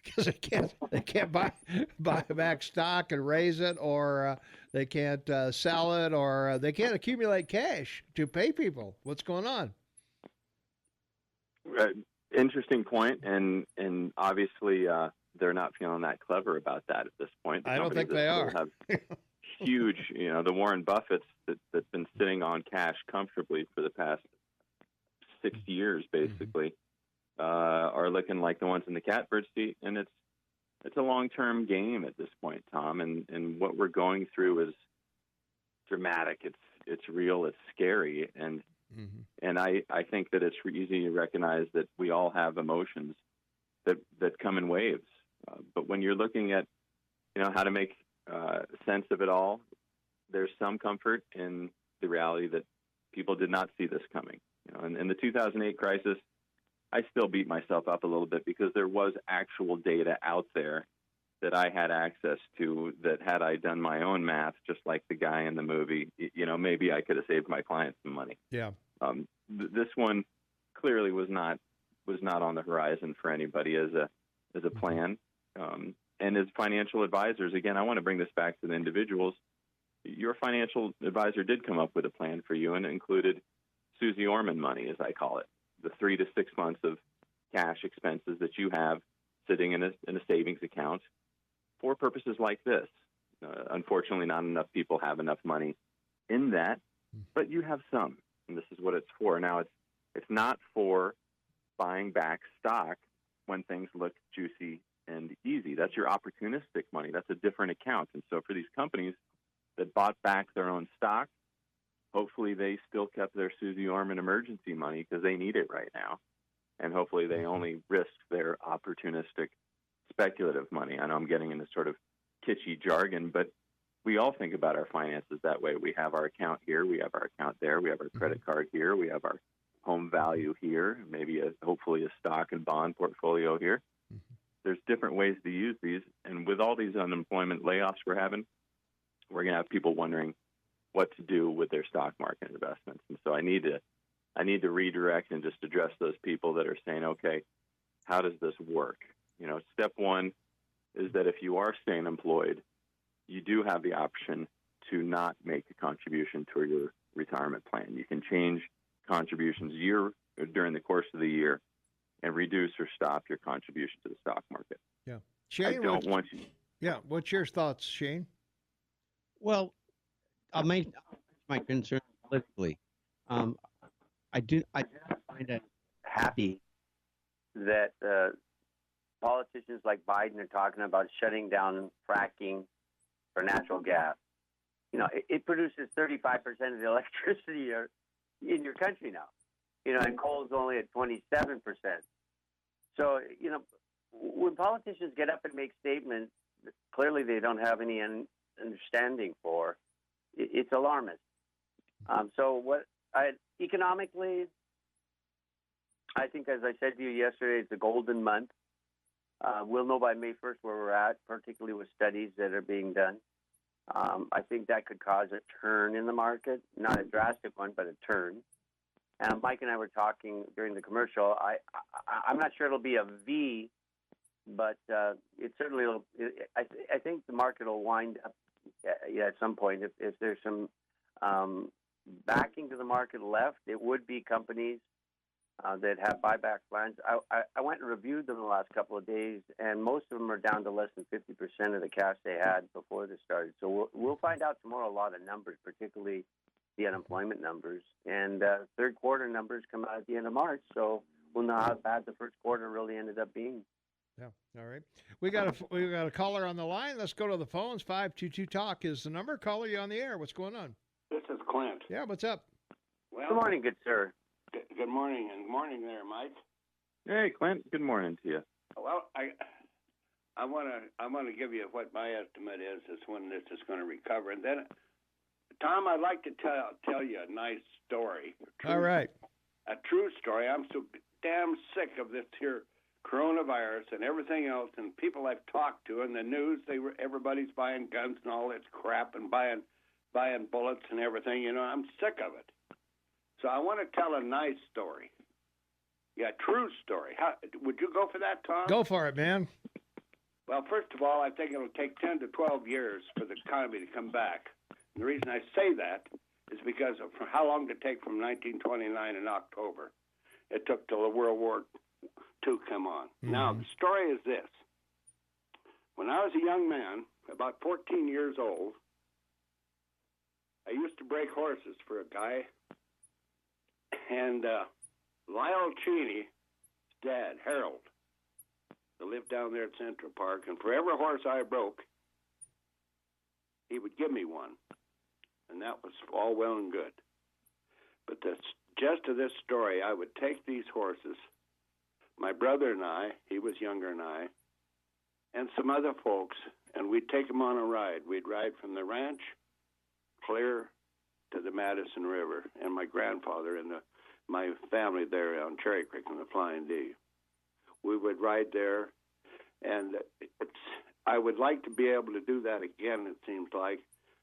because they can't buy back stock and raise it, or they can't sell it, or they can't accumulate cash to pay people. What's going on? Interesting point, and obviously they're not feeling that clever about that at this point. I don't think they are. Have huge, the Warren Buffetts that's been sitting on cash comfortably for the past 6 years, basically, are looking like the ones in the catbird seat, and it's a long-term game at this point, Tom. And what we're going through is dramatic. It's real. It's scary, and I think that it's easy to recognize that we all have emotions that come in waves. But when you're looking at how to make sense of it all, there's some comfort in the reality that people did not see this coming. In the 2008 crisis, I still beat myself up a little bit because there was actual data out there that I had access to, that had I done my own math, just like the guy in the movie, maybe I could have saved my client some money. Yeah. This one clearly was not on the horizon for anybody as a plan. And as financial advisors, again, I want to bring this back to the individuals. Your financial advisor did come up with a plan for you, and it included Susie Orman money, as I call it, the 3 to 6 months of cash expenses that you have sitting in a savings account for purposes like this. Unfortunately, not enough people have enough money in that, but you have some, and this is what it's for. Now, it's not for buying back stock when things look juicy and easy. That's your opportunistic money. That's a different account. And so for these companies that bought back their own stock, hopefully they still kept their Susie Orman emergency money because they need it right now. And hopefully they only risk their opportunistic speculative money. I know I'm getting into sort of kitschy jargon, but we all think about our finances that way. We have our account here, we have our account there, we have our credit card here, we have our home value here, maybe hopefully a stock and bond portfolio here. there's different ways to use these. And with all these unemployment layoffs we're having, we're going to have people wondering what to do with their stock market investments. And so I need to redirect and just address those people that are saying, okay, how does this work? Step one is that if you are staying employed, you do have the option to not make a contribution to your retirement plan. You can change contributions during the course of the year and reduce or stop your contribution to the stock market. Yeah. Shane, what's your thoughts, Shane? Well, I'll make my concern politically. I do find it Happy that politicians like Biden are talking about shutting down fracking for natural gas. It produces 35% of the electricity in your country now. And coal is only at 27%. So, when politicians get up and make statements that clearly they don't have any understanding for, it's alarmist. Economically, I think, as I said to you yesterday, it's a golden month. We'll know by May 1st where we're at, particularly with studies that are being done. I think that could cause a turn in the market, not a drastic one, but a turn. Mike and I were talking during the commercial. I'm not sure it'll be a V, but it certainly will. I think the market will wind up at some point. If there's some backing to the market left, it would be companies that have buyback plans. I went and reviewed them the last couple of days, and most of them are down to less than 50% of the cash they had before this started. So we'll find out tomorrow a lot of numbers, particularly the unemployment numbers. And third quarter numbers come out at the end of March, so we'll know how bad the first quarter really ended up being. Yeah. All right. We got a caller on the line. Let's go to the phones. 522 Talk is the number. Caller, you on the air. What's going on? This is Clint. Yeah. What's up? Well, Good morning, good sir. Good morning, and morning there, Mike. Hey, Clint. Good morning to you. Well, I want to give you what my estimate is when this is going to recover, and then, Tom, I'd like to tell you a nice story. All right. A true story. I'm so damn sick of this here coronavirus and everything else, and people I've talked to in the news. Everybody's buying guns and all this crap and buying bullets and everything. I'm sick of it. So I want to tell a nice story. Yeah, true story. Would you go for that, Tom? Go for it, man. Well, first of all, I think it'll take 10 to 12 years for the economy to come back. And the reason I say that is because of how long did it take from 1929 in October. It took till the World War II come on. Mm-hmm. Now, the story is this. When I was a young man, about 14 years old, I used to break horses for a guy. And Lyle Cheney's dad, Harold, lived down there at Central Park, and for every horse I broke, he would give me one. And that was all well and good. But the gist of this story, I would take these horses, my brother and I, he was younger than I, and some other folks, and we'd take them on a ride. We'd ride from the ranch clear to the Madison River, and my grandfather and my family there on Cherry Creek in the Flying D. We would ride there, and I would like to be able to do that again, it seems like.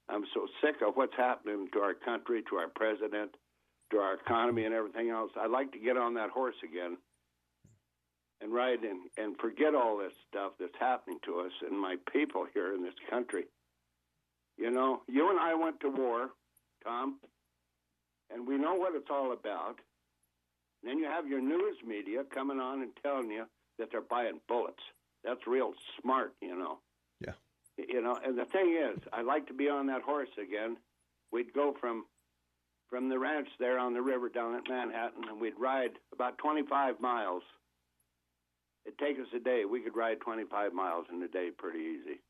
I'm so sick of what's happening to our country, to our president, to our economy and everything else. I'd like to get on that horse again and ride and forget all this stuff that's happening to us and my people here in this country. You and I went to war, Tom, and we know what it's all about. And then you have your news media coming on and telling you that they're buying bullets. That's real smart, Yeah. And the thing is, I'd like to be on that horse again. We'd go from the ranch there on the river down at Manhattan, and we'd ride about 25 miles. It'd take us a day. We could ride 25 miles in a day pretty easy.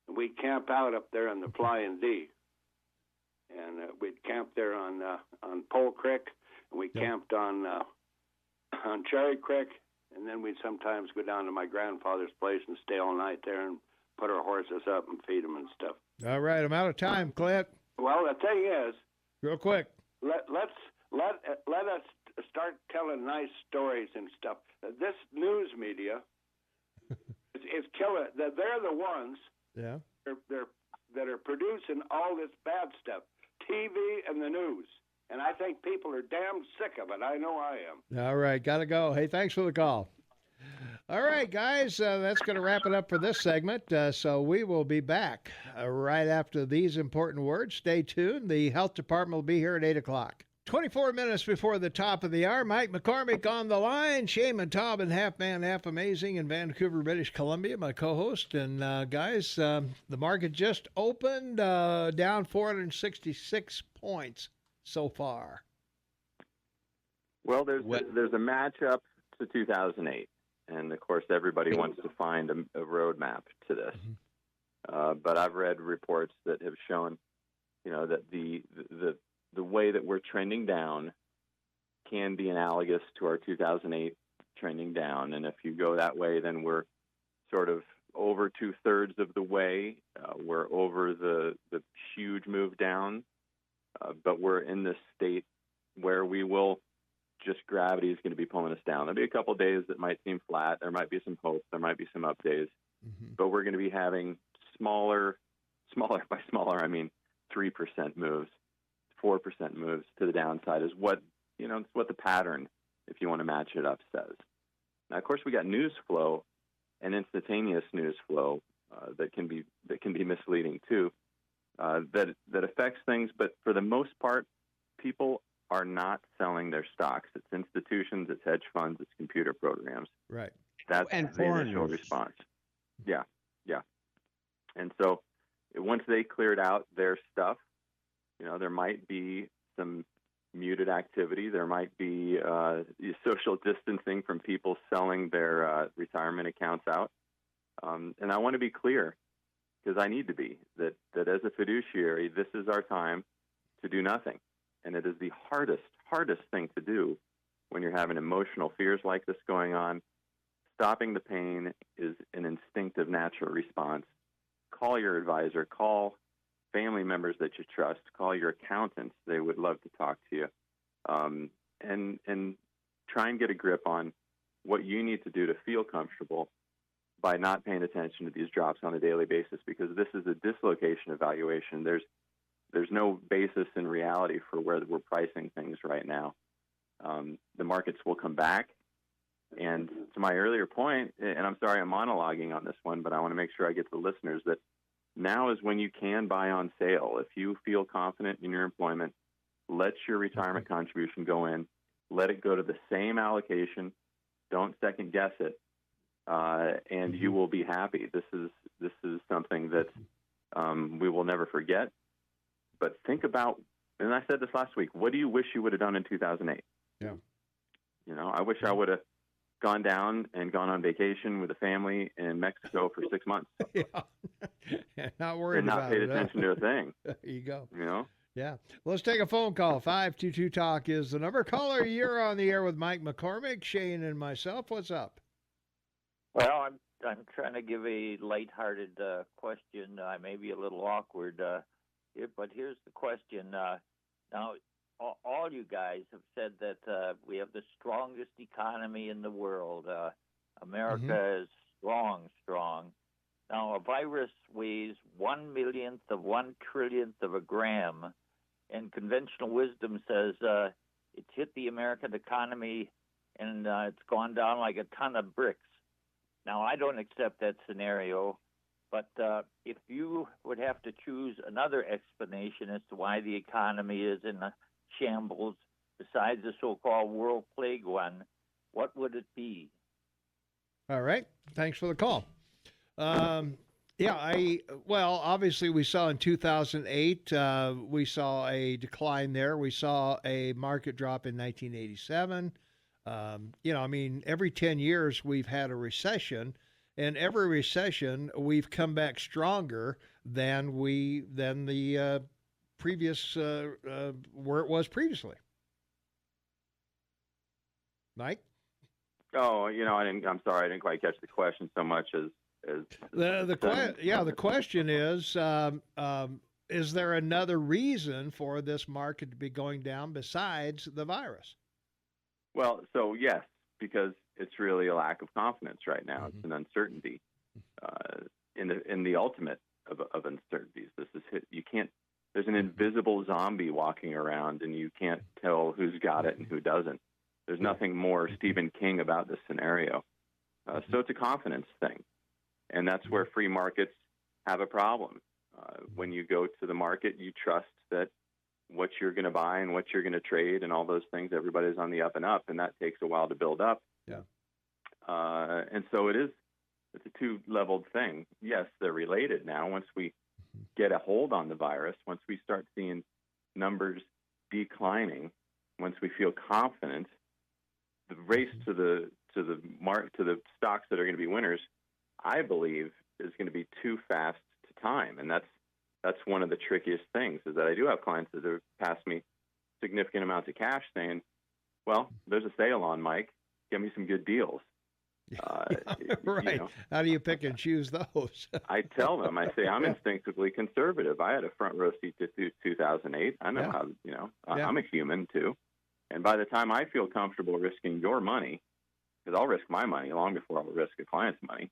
And we'd camp out up there on the Flying D. And we'd camp there on Pole Creek, and we camped on Cherry Creek, and then we'd sometimes go down to my grandfather's place and stay all night there and put our horses up and feed them and stuff. All right, I'm out of time, Clint. Well, the thing is, real quick, let us start telling nice stories and stuff. This news media is killing. They're the ones. Yeah. That are producing all this bad stuff, TV and the news. And I think people are damn sick of it. I know I am. All right, got to go. Hey, thanks for the call. All right, guys, that's going to wrap it up for this segment. So we will be back right after these important words. Stay tuned. The health department will be here at 8 o'clock. 24 minutes before the top of the hour, Mike McCormick on the line. Shaman Taubman, half man, half amazing in Vancouver, British Columbia, my co-host. And guys, the market just opened down 466 points so far. Well, there's a matchup to 2008. And, of course, everybody wants to find a roadmap to this. But I've read reports that have shown, that the way that we're trending down can be analogous to our 2008 trending down. And if you go that way, then we're sort of over 2/3 of the way. We're over the huge move down, but we're in this state where we will just gravity is going to be pulling us down. There'll be a couple of days that might seem flat. There might be some hope. There might be some up days, but we're going to be having smaller by smaller, I mean 3% moves. 4% moves to the downside is what it's what the pattern, if you want to match it up, says. Now, of course, we got news flow and instantaneous news flow that can be misleading too. That affects things, but for the most part, people are not selling their stocks. It's institutions, it's hedge funds, it's computer programs. Right. That's the foreigners. initial response. Yeah. And so once they cleared out their stuff, there might be some muted activity. There might be social distancing from people selling their retirement accounts out. And I want to be clear, because I need to be, that as a fiduciary, this is our time to do nothing. And it is the hardest thing to do when you're having emotional fears like this going on. Stopping the pain is an instinctive, natural response. Call your advisor. Call family members that you trust. Call your accountants. They would love to talk to you. And try and get a grip on what you need to do to feel comfortable by not paying attention to these drops on a daily basis, because this is a dislocation evaluation. There's no basis in reality for where we're pricing things right now. The markets will come back. And to my earlier point, and I'm sorry I'm monologuing on this one, but I want to make sure I get to the listeners that now is when you can buy on sale. If you feel confident in your employment, let your retirement contribution go in. Let it go to the same allocation. Don't second guess it, and you will be happy. This is something that we will never forget. But think about, and I said this last week, what do you wish you would have done in 2008? Yeah. I wish I would have gone down and gone on vacation with a family in Mexico for 6 months. Yeah. Not worried and not about paid it. attention to a thing. There you go. Yeah. Let's take a phone call. 522-TALK is the number. Caller, you're on the air with Mike McCormick, Shane, and myself. What's up? Well, I'm trying to give a lighthearted question. I may be a little awkward, but here's the question. Now, all you guys have said that we have the strongest economy in the world. America is strong. Now, a virus weighs 1/millionth of 1/trillionth of a gram, and conventional wisdom says it's hit the American economy and it's gone down like a ton of bricks. Now, I don't accept that scenario, but if you would have to choose another explanation as to why the economy is in a shambles besides the so-called world plague one, what would it be? All right. Thanks for the call. Obviously we saw in 2008, we saw a decline there. We saw a market drop in 1987. Every 10 years we've had a recession, and every recession we've come back stronger than the previous where it was previously. Mike? Oh, I'm sorry, I didn't quite catch the question so much as the question is there another reason for this market to be going down besides the virus? Well, so yes, because it's really a lack of confidence right now. It's an uncertainty. in the ultimate of uncertainties. You can't. There's an invisible zombie walking around, and you can't tell who's got it and who doesn't. There's nothing more Stephen King about this scenario. So it's a confidence thing, and that's where free markets have a problem. When you go to the market, you trust that what you're going to buy and what you're going to trade and all those things, everybody's on the up and up, and that takes a while to build up. Yeah. And so it's a two-leveled thing. Yes, they're related now. Once we get a hold on the virus, once we start seeing numbers declining, once we feel confident, the race to the stocks that are going to be winners, I believe, is going to be too fast to time. And that's one of the trickiest things, is that I do have clients that have passed me significant amounts of cash saying, well, there's a sale on, Mike. Give me some good deals. Right. You know, how do you pick and choose those? I tell them, I say, I'm instinctively conservative. I had a front row seat to 2008. I know how, I'm a human too. And by the time I feel comfortable risking your money, because I'll risk my money long before I'll risk a client's money,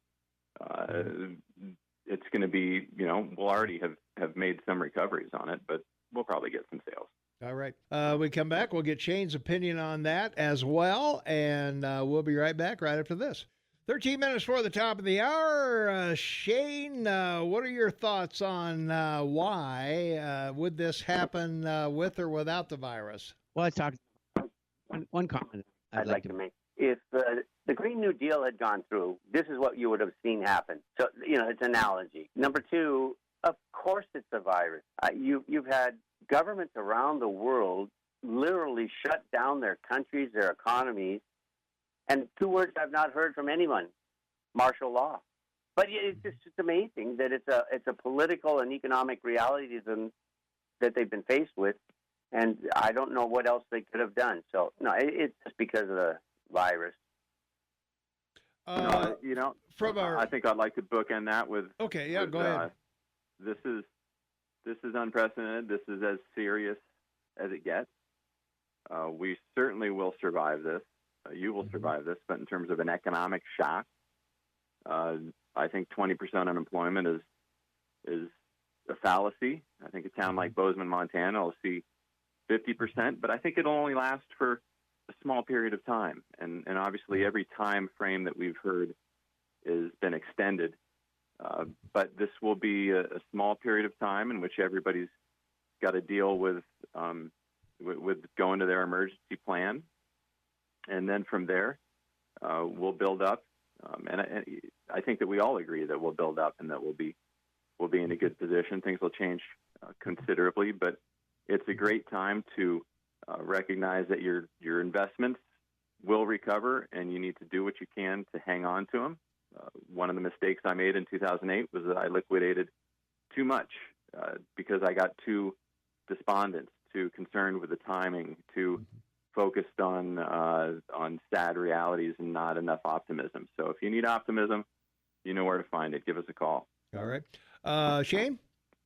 it's going to be, we'll already have made some recoveries on it, but we'll probably get some sales. All right. We come back. We'll get Shane's opinion on that as well, and we'll be right back right after this. 13 minutes before the top of the hour. Shane, what are your thoughts on why would this happen with or without the virus? Well, I talked one comment I'd like to make. If the Green New Deal had gone through, this is what you would have seen happen. So, it's an analogy. Number two, of course it's a virus. You've had governments around the world literally shut down their countries, their economies, and two words I've not heard from anyone: martial law. But it's just amazing that it's a political and economic reality that they've been faced with, and I don't know what else they could have done. So no, it's just because of the virus. I think I'd like to bookend that with. Okay, yeah, go ahead. This is unprecedented. This is as serious as it gets. We certainly will survive this. You will survive this, but in terms of an economic shock, I think 20% unemployment is a fallacy. I think a town like Bozeman, Montana, will see 50%, but I think it'll only last for a small period of time. And obviously, every time frame that we've heard has been extended. But this will be a small period of time in which everybody's got to deal with going to their emergency plan, and then from there we'll build up. And I think that we all agree that we'll build up and that we'll be in a good position. Things will change considerably, but it's a great time to recognize that your investments will recover, and you need to do what you can to hang on to them. One of the mistakes I made in 2008 was that I liquidated too much because I got too despondent, too concerned with the timing, too focused on sad realities and not enough optimism. So if you need optimism, you know where to find it. Give us a call. All right. Shane?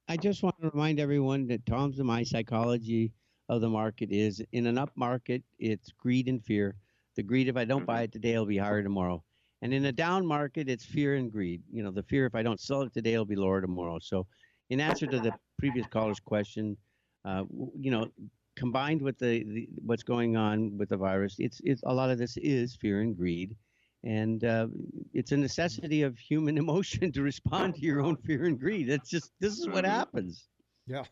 I just want to remind everyone that Tom's and my psychology of the market is, in an up market, it's greed and fear. The greed, if I don't buy it today, it'll be higher tomorrow. And in a down market, it's fear and greed. The fear, if I don't sell it today, it'll be lower tomorrow. So in answer to the previous caller's question, combined with the what's going on with the virus, it's a lot of this is fear and greed. And it's a necessity of human emotion to respond to your own fear and greed. This is what happens. Yeah.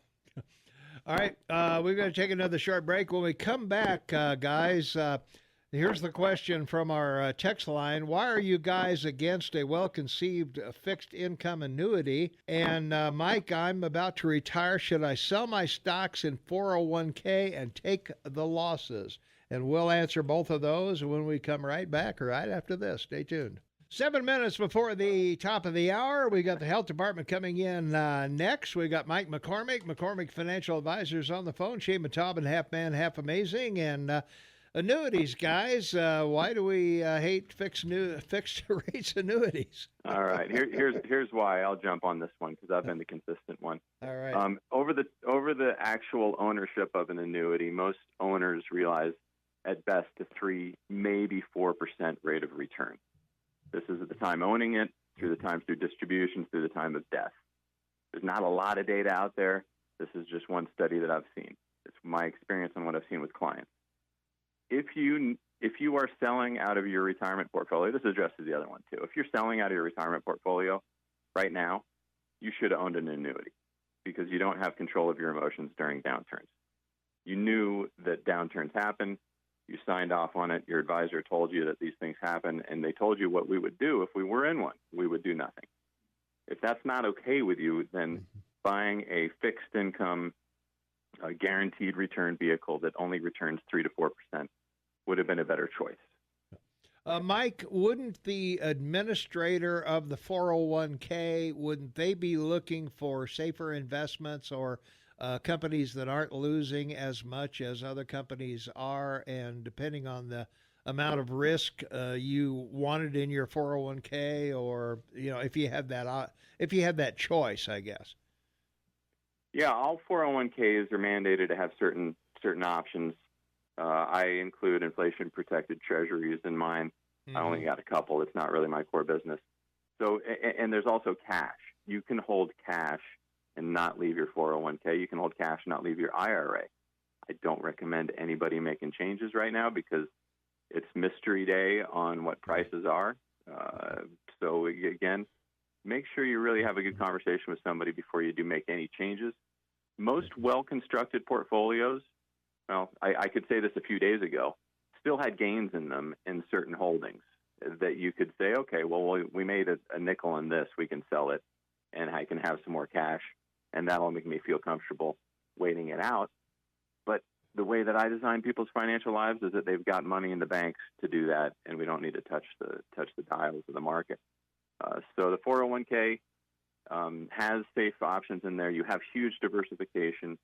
All right. We're going to take another short break. When we come back, guys, here's the question from our text line. Why are you guys against a well-conceived fixed income annuity? And Mike, I'm about to retire. Should I sell my stocks in 401k and take the losses? And we'll answer both of those when we come right back right after this. Stay tuned. 7 minutes before the top of the hour, we got the health department coming in next. We got Mike McCormick Financial Advisors on the phone. Shane Matobin, half man, half amazing. And annuities, guys. Why do we hate fixed rates annuities? All right. Here's why. I'll jump on this one because I've been the consistent one. All right. Over the actual ownership of an annuity, most owners realize at best a 3, maybe 4% rate of return. This is at the time owning it. through the time through distributions, through the time of death. There's not a lot of data out there. This is just one study that I've seen. It's my experience and what I've seen with clients. If you are selling out of your retirement portfolio, this addresses the other one too. If you're selling out of your retirement portfolio right now, you should have owned an annuity because you don't have control of your emotions during downturns. You knew that downturns happen. You signed off on it. Your advisor told you that these things happen, and they told you what we would do if we were in one. We would do nothing. If that's not okay with you, then buying a fixed income, guaranteed return vehicle that only returns 3 to 4% would have been a better choice. Mike, wouldn't the administrator of the 401k, wouldn't they be looking for safer investments or companies that aren't losing as much as other companies are? And depending on the amount of risk you wanted in your 401k, or if you had that choice, I guess. Yeah, all 401ks are mandated to have certain options. I include inflation-protected treasuries in mine. I only got a couple. It's not really my core business. So, and there's also cash. You can hold cash and not leave your 401k. You can hold cash and not leave your IRA. I don't recommend anybody making changes right now because it's mystery day on what prices are. So again, make sure you really have a good conversation with somebody before you do make any changes. Most well-constructed portfolios, well, I could say this a few days ago, still had gains in them in certain holdings that you could say, okay, well, we made a nickel on this. We can sell it, and I can have some more cash, and that'll make me feel comfortable waiting it out. But the way that I design people's financial lives is that they've got money in the banks to do that, and we don't need to touch the dials of the market. So the 401k has safe options in there. You have huge diversification.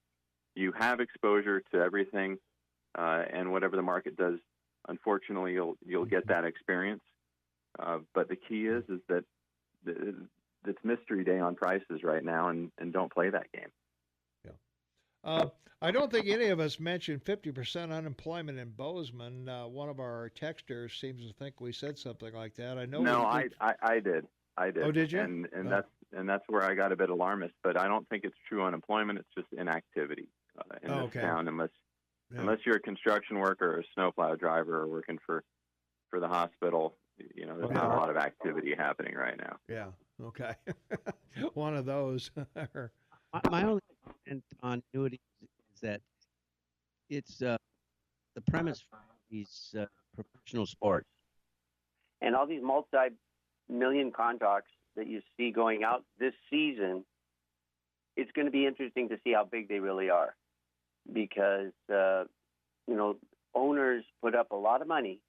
You have exposure to everything, and whatever the market does, unfortunately, you'll get that experience. But the key is that it's mystery day on prices right now, and don't play that game. Yeah. I don't think any of us mentioned 50% unemployment in Bozeman. One of our texters seems to think we said something like that. I know. No, I did. Oh, did you? And that's where I got a bit alarmist. But I don't think it's true unemployment. It's just inactivity in this town. Unless you're a construction worker or a snowplow driver or working for the hospital, there's not a lot of activity happening right now. Yeah. Okay. One of those. My only comment on annuities is that it's the premise for these professional sports And all these multi-million contracts that you see going out this season, it's going to be interesting to see how big they really are, because owners put up a lot of money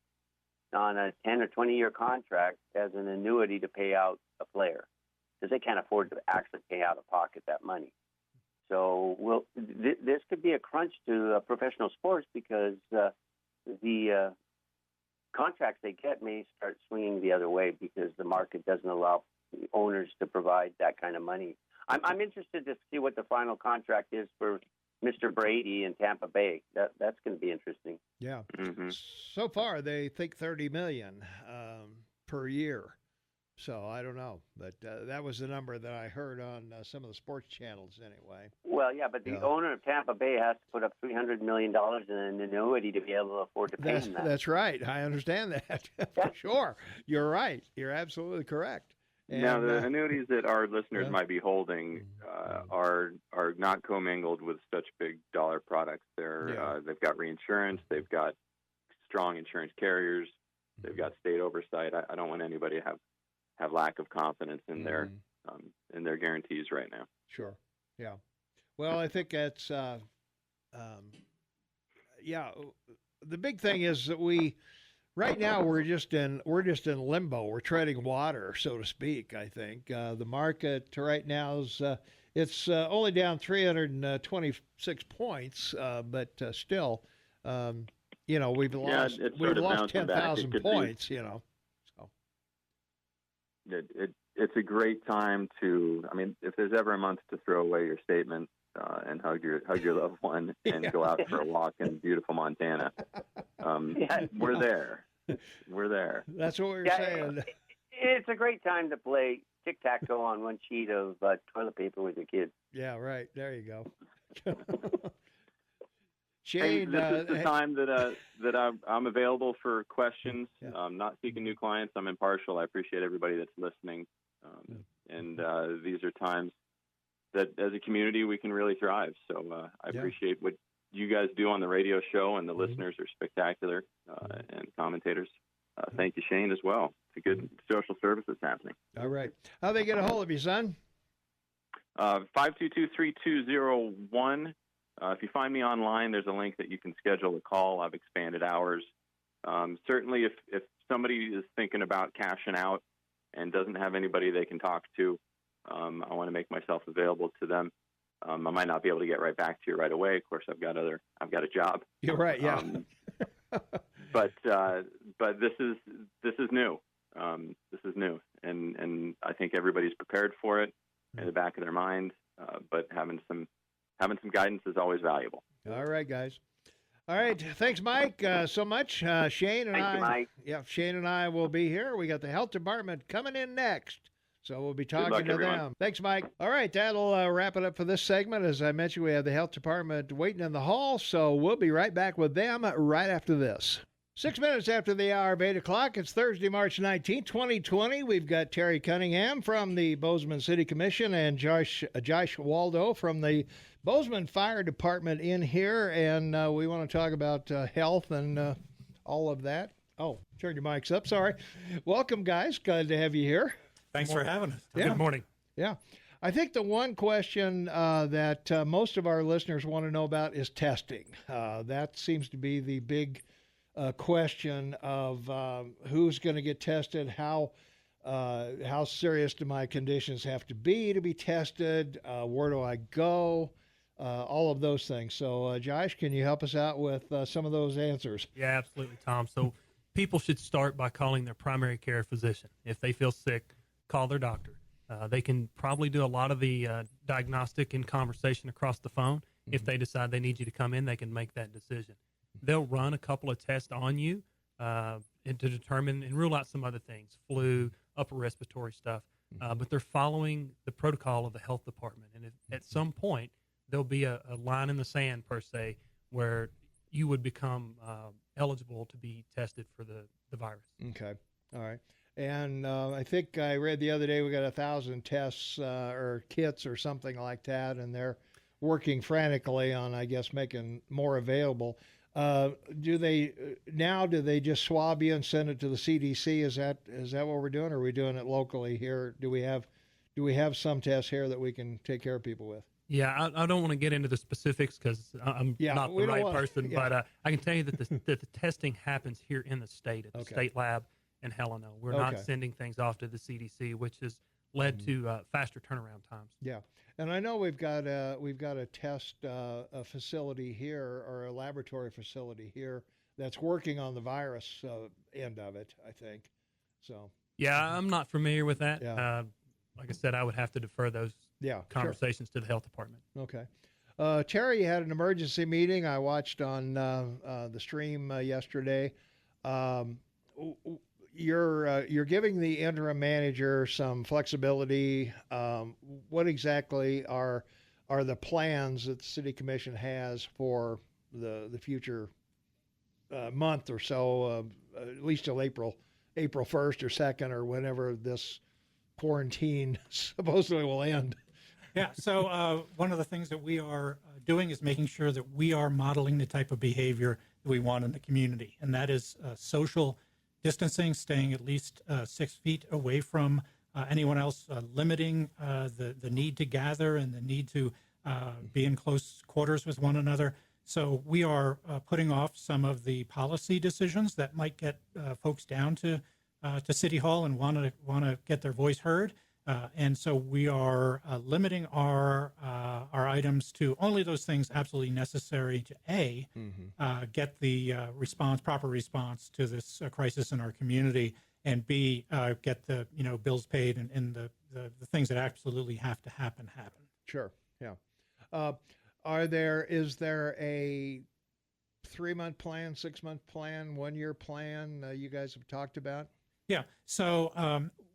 on a 10 or 20-year contract as an annuity to pay out a player, because they can't afford to actually pay out of pocket that money. So this could be a crunch to professional sports, because the contracts they get may start swinging the other way because the market doesn't allow owners to provide that kind of money. I'm interested to see what the final contract is for Mr. Brady in Tampa Bay. That's going to be interesting. Yeah. Mm-hmm. So far, they think $30 million per year. So I don't know, but that was the number that I heard on some of the sports channels anyway. Well, yeah, but the owner of Tampa Bay has to put up $300 million in an annuity to be able to afford to pay him that. That's right. I understand that for sure. You're right. You're absolutely correct. And, now, the annuities that our listeners might be holding are not commingled with such big dollar products. They've got reinsurance. They've got strong insurance carriers. They've got state oversight. I don't want anybody to have lack of confidence in their guarantees right now. Sure. Yeah. Well, I think that's the big thing is that right now we're just in limbo. We're treading water, so to speak. I think the market right now is it's only down 326 points, but still, we've lost 10,000 points. It's a great time to. I mean, if there's ever a month to throw away your statement and hug your loved one and go out for a walk in beautiful Montana, we're there. We're there. That's what we're saying. It's a great time to play tic-tac-toe on one sheet of toilet paper with your kids. Yeah, right. There you go. Hey, Shane, this is the time that I'm available for questions. Yeah. I'm not seeking new clients. I'm impartial. I appreciate everybody that's listening. And these are times that as a community we can really thrive. So I appreciate what you guys do on the radio show, and the listeners are spectacular, and commentators. Thank you, Shane, as well. It's a good social service that's happening. All right. How they get a hold of you, son? 522-3201. If you find me online, there's a link that you can schedule a call. I've expanded hours. Certainly, if somebody is thinking about cashing out and doesn't have anybody they can talk to, I want to make myself available to them. I might not be able to get right back to you right away. Of course, I've got a job. You're right. Yeah. But this is new. This is new, and I think everybody's prepared for it in the back of their mind. But having some guidance is always valuable. All right, guys. All right. Thanks, Mike, so much. Shane and Thank you, Mike. Yeah, Shane and I will be here. We got the health department coming in next. So we'll be talking luck, to everyone. them. Thanks, Mike. All right, that'll wrap it up for this segment. As I mentioned, we have the health department waiting in the hall, so we'll be right back with them right after this. 6 minutes after the hour of 8 o'clock, it's Thursday, March 19, 2020. We've got Terry Cunningham from the Bozeman City Commission and Josh Waldo from the Bozeman Fire Department in here, and we want to talk about health and all of that. Oh, turn your mics up. Sorry. Welcome, guys. Glad to have you here. Thanks for having us. Yeah. Good morning. Yeah. I think the one question that most of our listeners want to know about is testing. That seems to be the big question of who's going to get tested, how serious do my conditions have to be tested, where do I go, all of those things. So, Josh, can you help us out with some of those answers? Yeah, absolutely, Tom. So people should start by calling their primary care physician. If they feel sick, call their doctor. They can probably do a lot of the diagnostic and conversation across the phone. Mm-hmm. If they decide they need you to come in, they can make that decision. They'll run a couple of tests on you and to determine and rule out some other things, flu, upper respiratory stuff. But they're following the protocol of the health department. And if, at some point, there'll be a line in the sand, per se, where you would become eligible to be tested for the virus. Okay. All right. And I think I read the other day we got 1,000 tests or kits or something like that, and they're working frantically on, I guess, making more available. Do they just swab you and send it to the CDC? Is that what we're doing, or are we doing it locally here? Do we have some tests here that we can take care of people with? Yeah, I don't want to get into the specifics because I'm not the right person, but I can tell you that the testing happens here in the state at the state lab in Helena. We're not sending things off to the CDC, which has led to faster turnaround times. Yeah, and I know we've got a test a facility here, or a laboratory facility here that's working on the virus end of it, I think. So yeah, I'm not familiar with that. Yeah. Like I said, I would have to defer those conversations to the health department. Okay. Terry, you had an emergency meeting I watched on the stream yesterday. You're giving the interim manager some flexibility. What exactly are the plans that the city commission has for the future month or so, at least till April 1st or 2nd, or whenever this quarantine supposedly will end? Yeah, so one of the things that we are doing is making sure that we are modeling the type of behavior that we want in the community, and that is social distancing, staying at least 6 feet away from anyone else, limiting the need to gather and the need to be in close quarters with one another. So we are putting off some of the policy decisions that might get folks down to City Hall and want to get their voice heard. And so we are limiting our items to only those things absolutely necessary to get the proper response to this crisis in our community, and B, get the bills paid and the things that absolutely have to happen. Sure. Yeah. Is there a 3-month plan, 6-month plan, 1-year plan you guys have talked about? Yeah. So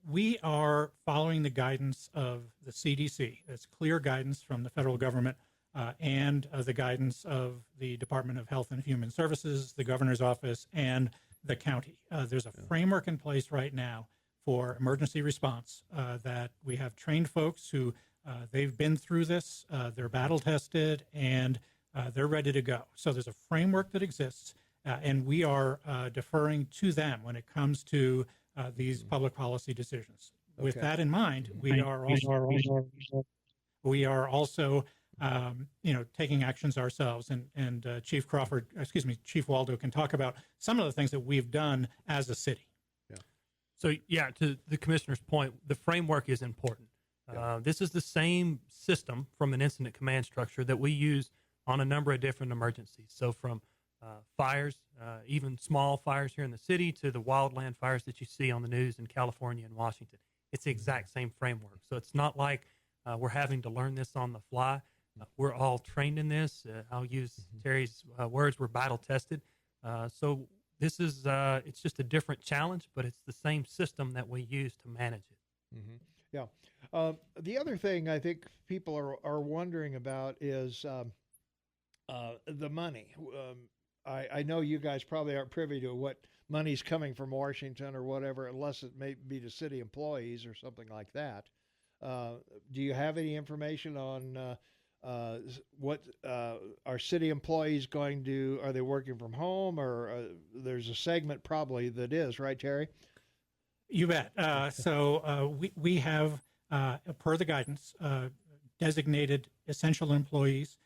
we are following the guidance of the CDC. That's clear guidance from the federal government and the guidance of the Department of Health and Human Services, the governor's office, and the county. There's a framework in place right now for emergency response that we have trained folks who they've been through this, they're battle tested, and they're ready to go. So there's a framework that exists, and we are deferring to them when it comes to these public policy decisions. With that in mind, we are also taking actions ourselves, and Chief Waldo can talk about some of the things that we've done as a city. So, to the commissioner's point, the framework is important. This is the same system from an incident command structure that we use on a number of different emergencies. So from fires, even small fires here in the city, to the wildland fires that you see on the news in California and Washington. It's the exact same framework. So it's not like we're having to learn this on the fly. We're all trained in this. I'll use Terry's words, we're battle tested. So this is, it's just a different challenge, but it's the same system that we use to manage it. Yeah. The other thing I think people are wondering about is the money. I know you guys probably aren't privy to what money's coming from Washington or whatever, unless it may be to city employees or something like that. Do you have any information on what are city employees going to? Are they working from home, or there's a segment probably that is, right, Terry? You bet. So we have, per the guidance, designated essential employees.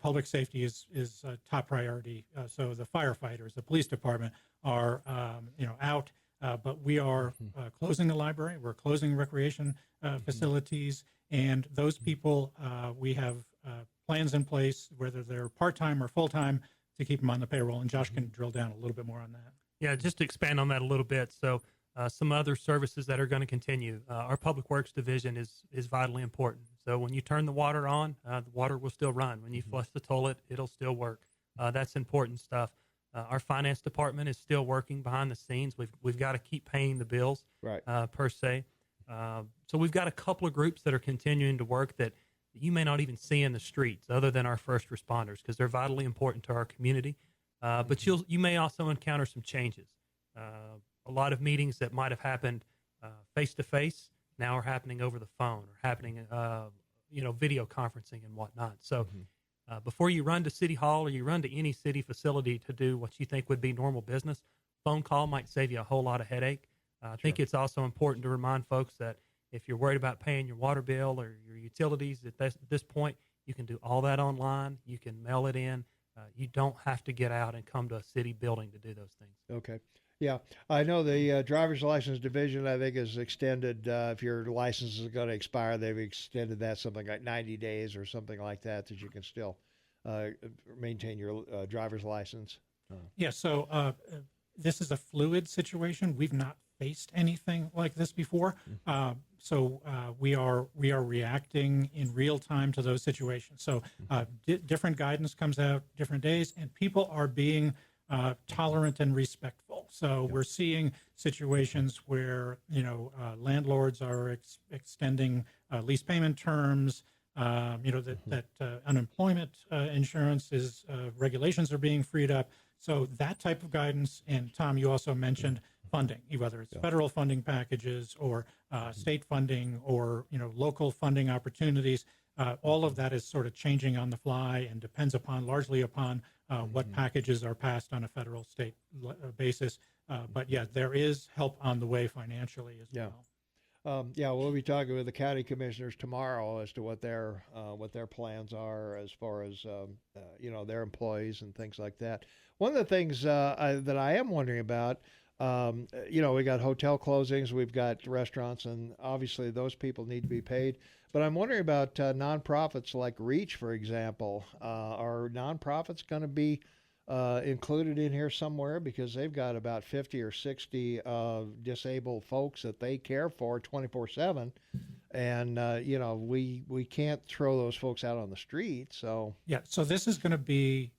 Public safety is top priority. So the firefighters, the police department are out, but we are closing the library. We're closing recreation facilities, and those people we have plans in place, whether they're part-time or full-time, to keep them on the payroll. And Josh can drill down a little bit more on that. Yeah, just to expand on that a little bit. So some other services that are going to continue. Our Public Works Division is vitally important. So when you turn the water on, the water will still run. When you flush the toilet, it'll still work. That's important stuff. Our finance department is still working behind the scenes. We've got to keep paying the bills, right? Per se. So we've got a couple of groups that are continuing to work that you may not even see in the streets, other than our first responders, because they're vitally important to our community. But you may also encounter some changes. A lot of meetings that might have happened face to face now are happening over the phone, or happening, video conferencing and whatnot. So before you run to City Hall or you run to any city facility to do what you think would be normal business, phone call might save you a whole lot of headache. I think it's also important to remind folks that if you're worried about paying your water bill or your utilities at this point, you can do all that online. You can mail it in. You don't have to get out and come to a city building to do those things. Okay. Yeah, I know the driver's license division, I think, is extended. If your license is going to expire, they've extended that something like 90 days or something like that you can still maintain your driver's license. Yeah, so this is a fluid situation. We've not faced anything like this before. So we are reacting in real time to those situations. So different guidance comes out different days, and people are being tolerant and respectful. So we're seeing situations where landlords are extending lease payment terms. That unemployment insurance is regulations are being freed up. So that type of guidance. And Tom, you also mentioned funding, whether it's federal funding packages or state funding or local funding opportunities. All of that is sort of changing on the fly and depends largely upon what packages are passed on a federal state basis. But yeah, there is help on the way financially as well. We'll be talking with the county commissioners tomorrow as to what their plans are as far as their employees and things like that. One of the things that I am wondering about, we got hotel closings, we've got restaurants, and obviously those people need to be paid. But I'm wondering about nonprofits like Reach, for example. Are nonprofits going to be included in here somewhere, because they've got about 50 or 60 disabled folks that they care for 24/7, and we can't throw those folks out on the street. So so this is going to be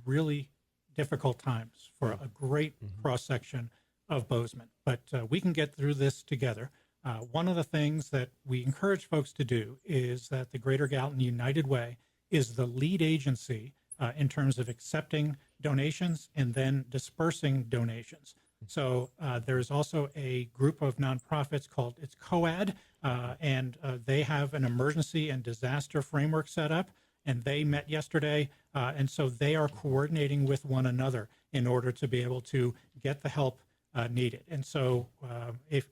really difficult times for a great cross section of Bozeman, but we can get through this together. One of the things that we encourage folks to do is that the Greater Gallatin United Way is the lead agency in terms of accepting donations and then dispersing donations. So there's also a group of nonprofits called it's COAD, and they have an emergency and disaster framework set up, and they met yesterday, and so they are coordinating with one another in order to be able to get the help needed. And so if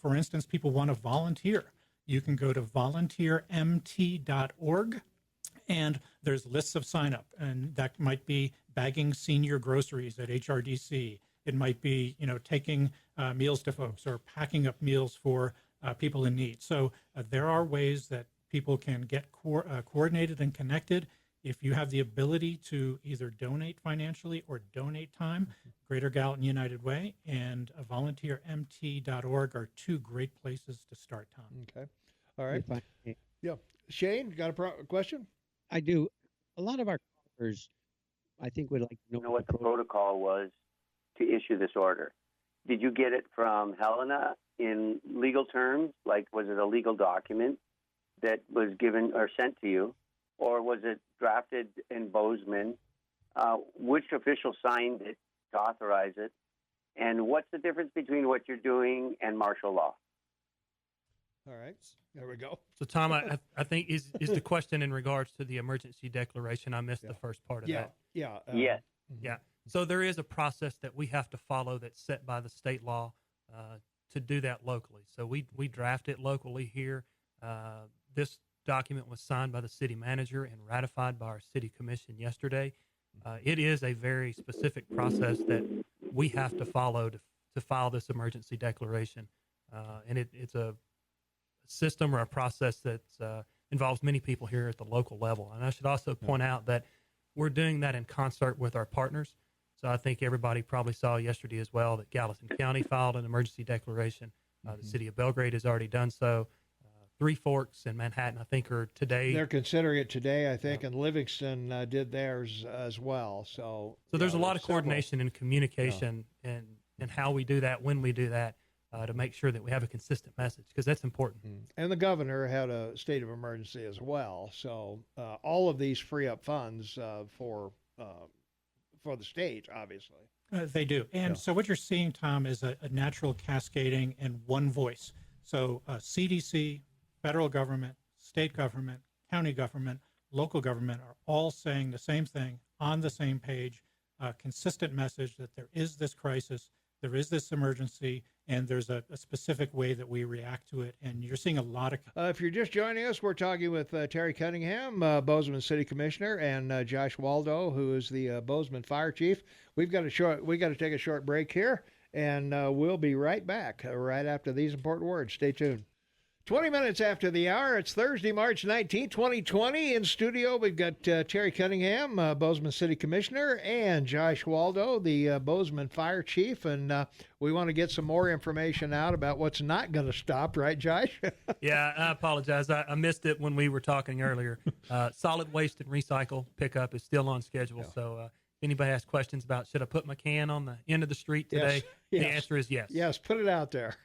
for instance, people want to volunteer, you can go to volunteermt.org, and there's lists of sign up, and that might be bagging senior groceries at HRDC. It might be, taking meals to folks or packing up meals for people in need. So there are ways that people can get coordinated and connected. If you have the ability to either donate financially or donate time, Greater Gallatin United Way and volunteermt.org are two great places to start, Tom. Okay. All right. Yeah. Shane, got a question? I do. A lot of our callers, I think, would like to know What the protocol was to issue this order. Did you get it from Helena in legal terms? Like, was it a legal document that was given or sent to you? Or was it drafted in Bozeman? Which official signed it to authorize it? And what's the difference between what you're doing and martial law? All right, there we go. So, Tom, I think is the question in regards to the emergency declaration? I missed the first part of that. Yeah. Yes. Yeah. So there is a process that we have to follow that's set by the state law to do that locally. So we draft it locally here. This document was signed by the city manager and ratified by our city commission yesterday. It is a very specific process that we have to follow to file this emergency declaration. And it's a system or a process that involves many people here at the local level. And I should also point out that we're doing that in concert with our partners. So I think everybody probably saw yesterday as well that Gallatin County filed an emergency declaration. The city of Belgrade has already done so. Three Forks and Manhattan, I think, are today. They're considering it today, I think, and Livingston did theirs as well. So there's a lot of coordination and communication and how we do that, when we do that, to make sure that we have a consistent message, because that's important. And the governor had a state of emergency as well. So all of these free up funds for the state, obviously. They do. And so what you're seeing, Tom, is a natural cascading and one voice. So CDC, federal government, state government, county government, local government are all saying the same thing on the same page, consistent message that there is this crisis, there is this emergency, and there's a specific way that we react to it. And you're seeing a lot of... if you're just joining us, we're talking with Terry Cunningham, Bozeman City Commissioner, and Josh Waldo, who is the Bozeman Fire Chief. We got to take a short break here, and we'll be right back right after these important words. Stay tuned. 20 minutes after the hour, it's Thursday, March 19, 2020. In studio, we've got Terry Cunningham, Bozeman City Commissioner, and Josh Waldo, the Bozeman Fire Chief. And we want to get some more information out about what's not going to stop, right, Josh? Yeah, I apologize. I missed it when we were talking earlier. Solid waste and recycle pickup is still on schedule. So if anybody has questions about should I put my can on the end of the street today, the answer is yes. Yes, put it out there.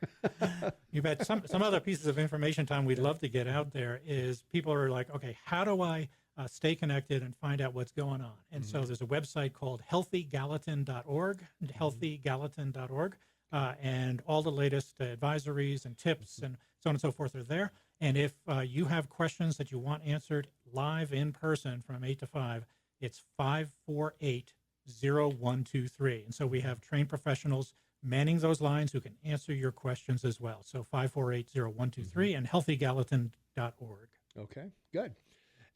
You bet. Some other pieces of information, Tom, we'd love to get out there is people are like, okay, how do I stay connected and find out what's going on? And so there's a website called healthygallatin.org, healthygallatin.org, and all the latest advisories and tips and so on and so forth are there. And if you have questions that you want answered live in person from 8 to 5, it's 548-0123. And so we have trained professionals manning those lines who can answer your questions as well. So 548-0123 and healthygallatin.org. Okay, good.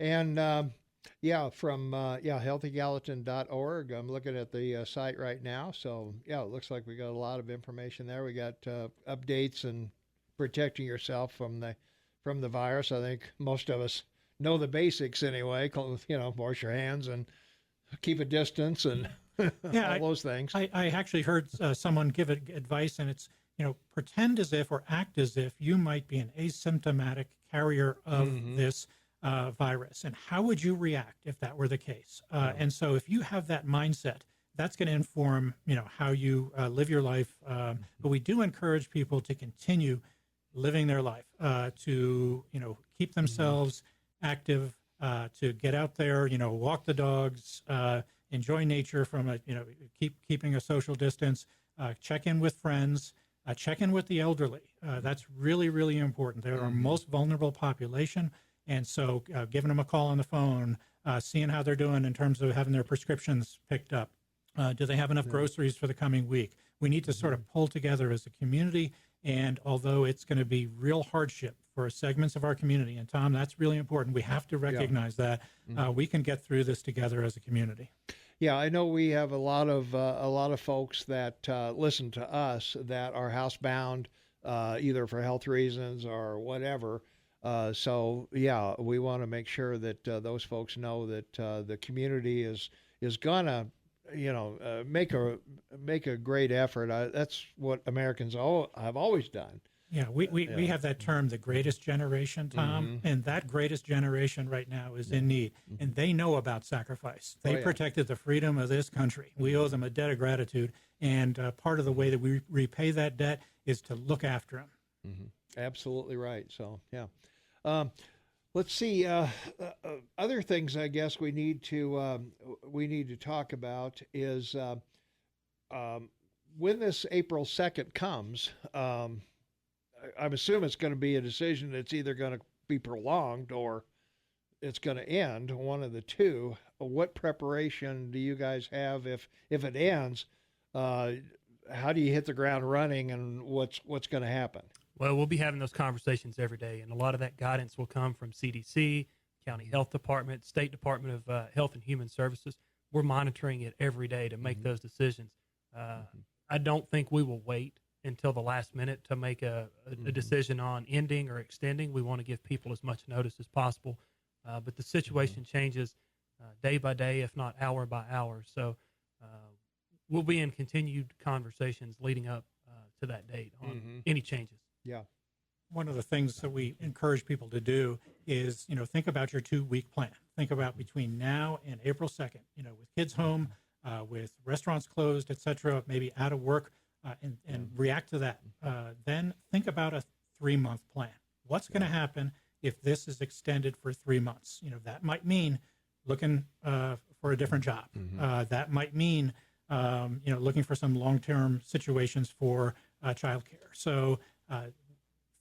And from healthygallatin.org, I'm looking at the site right now. So it looks like we got a lot of information there. We got updates and protecting yourself from the virus. I think most of us know the basics anyway. Wash your hands and keep a distance and all those things. I actually heard someone give advice, and it's, pretend as if or act as if you might be an asymptomatic carrier of this virus. And how would you react if that were the case? And so if you have that mindset, that's going to inform, how you live your life. But we do encourage people to continue living their life, to keep themselves active, to get out there, walk the dogs, enjoy nature from keeping a social distance, check in with friends, check in with the elderly. That's really, really important. They're our most vulnerable population. And so giving them a call on the phone, seeing how they're doing in terms of having their prescriptions picked up. Do they have enough groceries for the coming week? We need to sort of pull together as a community. And although it's going to be real hardship for segments of our community, and Tom, that's really important. We have to recognize that we can get through this together as a community. Yeah, I know we have a lot of folks that listen to us that are housebound, either for health reasons or whatever. So yeah, we want to make sure that those folks know that the community is gonna make a great effort. That's what Americans have always done. Yeah, we have that term, the greatest generation, Tom, and that greatest generation right now is in need, and they know about sacrifice. They protected the freedom of this country. We owe them a debt of gratitude, and part of the way that we repay that debt is to look after them. Absolutely right. So yeah. Let's see. Other things I guess we need to talk about is when this April 2nd comes. I'm assuming it's going to be a decision that's either going to be prolonged or it's going to end. One of the two. What preparation do you guys have if it ends? How do you hit the ground running, and what's going to happen? Well, we'll be having those conversations every day, and a lot of that guidance will come from CDC, County Health Department, State Department of Health and Human Services. We're monitoring it every day to make those decisions. I don't think we will wait until the last minute to make a decision on ending or extending. We want to give people as much notice as possible, but the situation changes day by day, if not hour by hour. So we'll be in continued conversations leading up to that date on any changes. Yeah. One of the things that we encourage people to do is, think about your 2-week plan. Think about between now and April 2nd, with kids home, with restaurants closed, et cetera, maybe out of work, and react to that. Then think about a 3-month plan. What's going to happen if this is extended for 3 months? That might mean looking for a different job. That might mean, looking for some long-term situations for childcare. So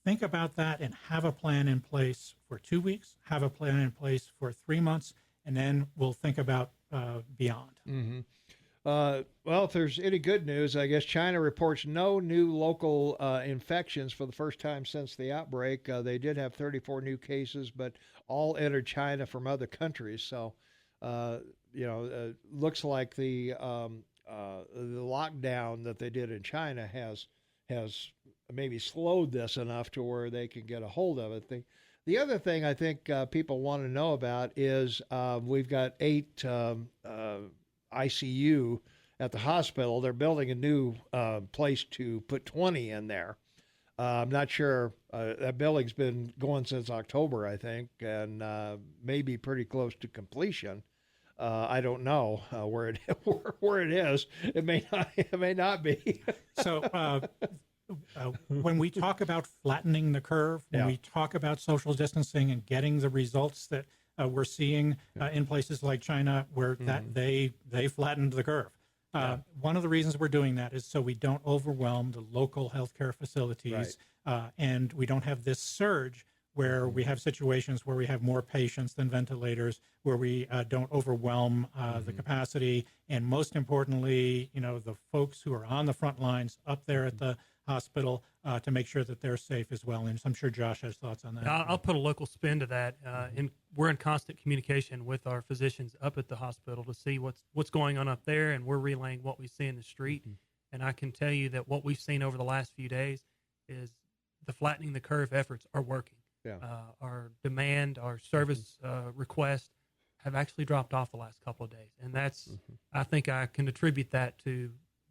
think about that and have a plan in place for 2 weeks, have a plan in place for 3 months, and then we'll think about beyond. Well, if there's any good news, I guess China reports no new local infections for the first time since the outbreak. They did have 34 new cases, but all entered China from other countries. So, looks like the lockdown that they did in China has maybe slowed this enough to where they can get a hold of it. The other thing I think people want to know about is we've got 8 ICU at the hospital. They're building a new place to put 20 in there. I'm not sure. That building's been going since October, I think, and maybe pretty close to completion. I don't know where it is. It may not be. So when we talk about flattening the curve, when we talk about social distancing and getting the results that we're seeing in places like China, where that they flattened the curve. One of the reasons we're doing that is so we don't overwhelm the local healthcare facilities, and we don't have this surge where we have situations where we have more patients than ventilators, where we don't overwhelm the capacity, and most importantly, the folks who are on the front lines up there at the hospital to make sure that they're safe as well. And I'm sure Josh has thoughts on that. I'll put a local spin to that. And we're in constant communication with our physicians up at the hospital to see what's going on up there, and we're relaying what we see in the street. And I can tell you that what we've seen over the last few days is the flattening the curve efforts are working. Our demand, our service requests have actually dropped off the last couple of days. And that's, I think I can attribute that to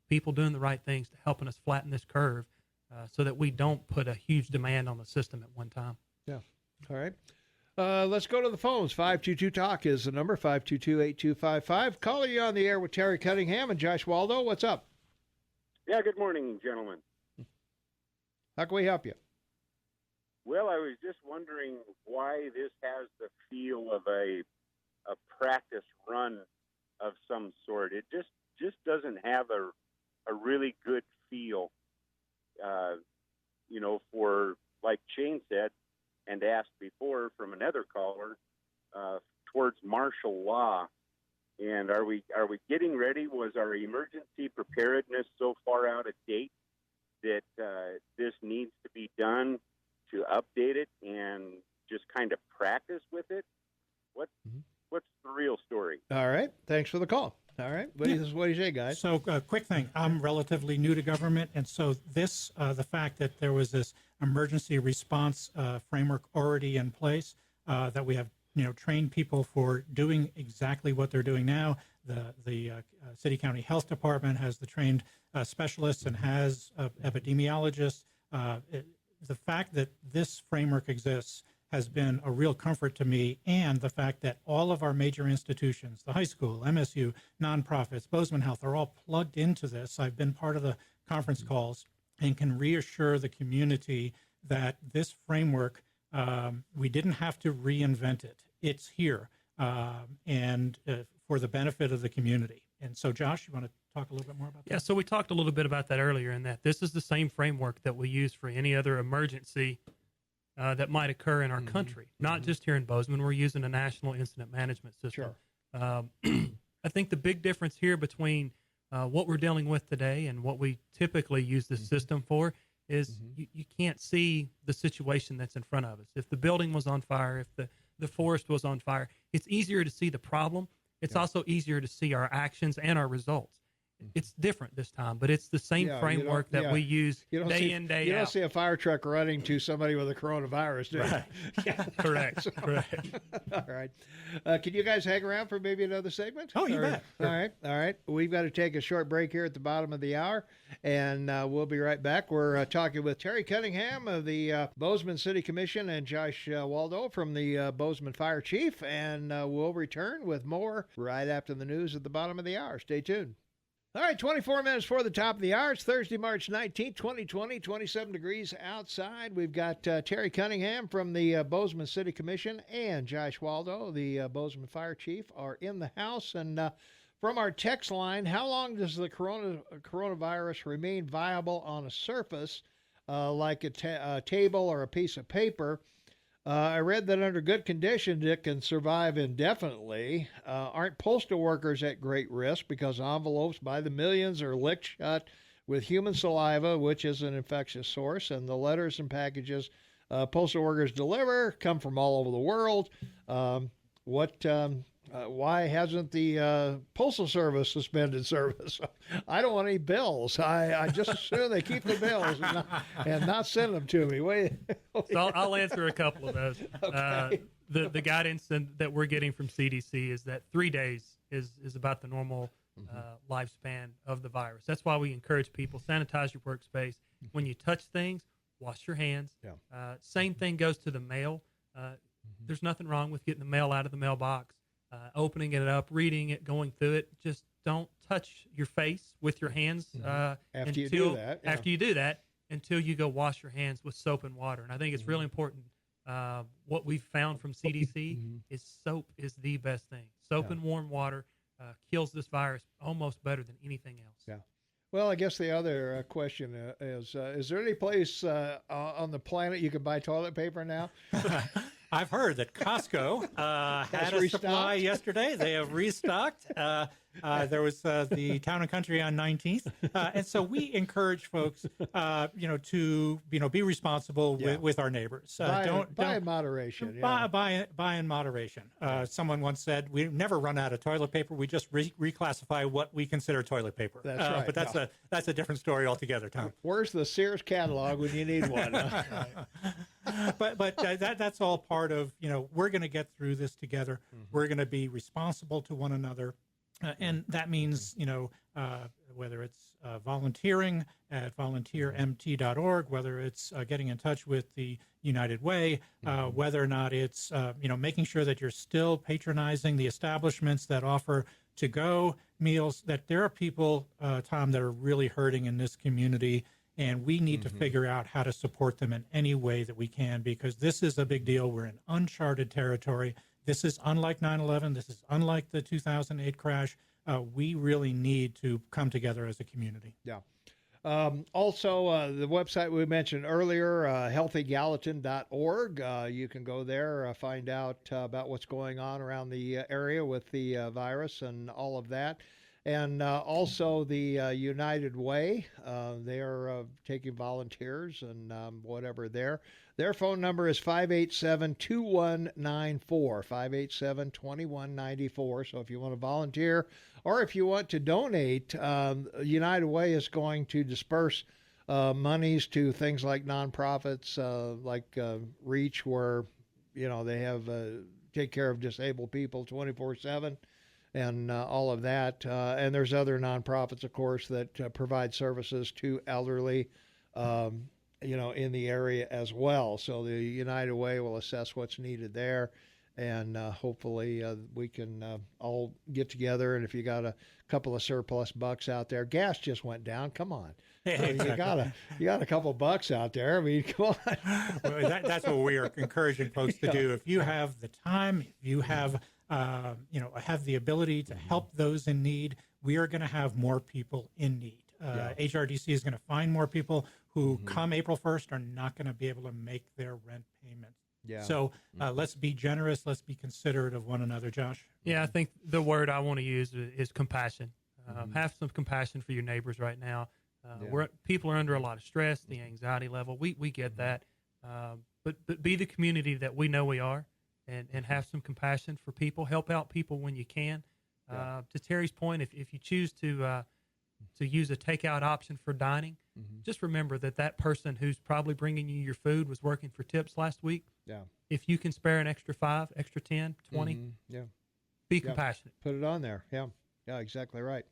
people doing the right things to helping us flatten this curve so that we don't put a huge demand on the system at one time. Yeah. All right. Let's go to the phones. 522-TALK is the number, 522-8255. Caller, you on the air with Terry Cunningham and Josh Waldo. What's up? Yeah, good morning, gentlemen. How can we help you? Well, I was just wondering why this has the feel of a practice run of some sort. It just doesn't have a really good feel, for, like Shane said and asked before from another caller, towards martial law. And are we getting ready? Was our emergency preparedness so far out of date that this needs to be done to update it and just kind of practice with it? What's the real story? All right. Thanks for the call. All right. What do you say, guys? So, quick thing. I'm relatively new to government, and so this, the fact that there was this emergency response framework already in place, that we have, trained people for doing exactly what they're doing now. The city county health department has the trained specialists and has epidemiologists. The fact that this framework exists has been a real comfort to me, and the fact that all of our major institutions, the high school, MSU, nonprofits, Bozeman Health, are all plugged into this. I've been part of the conference calls and can reassure the community that this framework, we didn't have to reinvent it. It's here, and for the benefit of the community. And so, Josh, you want to talk a little bit more about that? Yeah, so we talked a little bit about that earlier, in that this is the same framework that we use for any other emergency that might occur in our country, not just here in Bozeman. We're using a national incident management system. Sure. I think the big difference here between what we're dealing with today and what we typically use this system for is you can't see the situation that's in front of us. If the building was on fire, if the forest was on fire, it's easier to see the problem. It's also easier to see our actions and our results. It's different this time, but it's the same framework that we use day in, day out. You don't see a fire truck running to somebody with a coronavirus, do you? Right. Yeah. Correct. All right. Can you guys hang around for maybe another segment? Oh, you bet. All right. We've got to take a short break here at the bottom of the hour, and we'll be right back. We're talking with Terry Cunningham of the Bozeman City Commission and Josh Waldo from the Bozeman Fire Chief, and we'll return with more right after the news at the bottom of the hour. Stay tuned. All right, 24 minutes before the top of the hour. It's Thursday, March 19th, 2020, 27 degrees outside. We've got Terry Cunningham from the Bozeman City Commission and Josh Waldo, the Bozeman Fire Chief, are in the house. And from our text line, how long does the coronavirus remain viable on a surface like a table or a piece of paper? I read that under good conditions, it can survive indefinitely. Aren't postal workers at great risk because envelopes by the millions are licked shut with human saliva, which is an infectious source, and the letters and packages postal workers deliver come from all over the world? Why hasn't the Postal Service suspended service? I don't want any bills. I just assume they keep the bills and not send them to me. Wait. So I'll answer a couple of those. Okay. The guidance that we're getting from CDC is that 3 days is about the normal lifespan of the virus. That's why we encourage people, sanitize your workspace. When you touch things, wash your hands. Yeah. Same thing goes to the mail. There's nothing wrong with getting the mail out of the mailbox. Opening it up, reading it, going through it. Just don't touch your face with your hands after you do that until you go wash your hands with soap and water. And I think it's really important. What we've found from CDC is soap is the best thing. Soap and warm water kills this virus almost better than anything else. Yeah. Well, I guess the other question is there any place on the planet you can buy toilet paper now? I've heard that Costco had a supply yesterday. They have restocked. There was the Town and Country on 19th, and so we encourage folks, to be responsible with our neighbors. Buy in moderation. Buy in moderation. Someone once said, "We never run out of toilet paper. We just reclassify what we consider toilet paper." That's right. But that's a different story altogether, Tom. Where's the Sears catalog when you need one? But that's all part of, we're going to get through this together. We're going to be responsible to one another. And that means, whether it's volunteering at volunteermt.org, whether it's getting in touch with the United Way, whether or not it's, making sure that you're still patronizing the establishments that offer to-go meals, that there are people, Tom, that are really hurting in this community. and we need to figure out how to support them in any way that we can, because this is a big deal. We're in uncharted territory. This is unlike 9/11. This is unlike the 2008 crash. We really need to come together as a community. Yeah. Also, the website we mentioned earlier, healthygallatin.org. You can go there, find out about what's going on around the area with the virus and all of that. And also the United Way. They're taking volunteers and whatever there. Their phone number is 587-2194, 587-2194. So if you want to volunteer or if you want to donate, United Way is going to disperse monies to things like nonprofits like Reach, where, you know, they have take care of disabled people 24/7. And all of that. And there's other nonprofits, of course, that provide services to elderly, you know, in the area as well. So the United Way will assess what's needed there. And hopefully we can all get together. And if you got a couple of surplus bucks out there, gas just went down. Come on. Exactly. You got a couple bucks out there. I mean, come on. Well, that's what we are encouraging folks to do. If you have the time, if you have have the ability to help those in need, we are going to have more people in need. HRDC is going to find more people who come April 1st are not going to be able to make their rent payments. Yeah. So let's be generous. Let's be considerate of one another, Josh. Yeah, I think the word I want to use is compassion. Have some compassion for your neighbors right now. People are under a lot of stress, the anxiety level. We get that. But be the community that we know we are. And have some compassion for people. Help out people when you can. To Terry's point, if you choose to use a takeout option for dining, just remember that person who's probably bringing you your food was working for tips last week. Yeah. If you can spare an extra 5, extra 10, 20, be compassionate. Put it on there. Yeah, exactly right.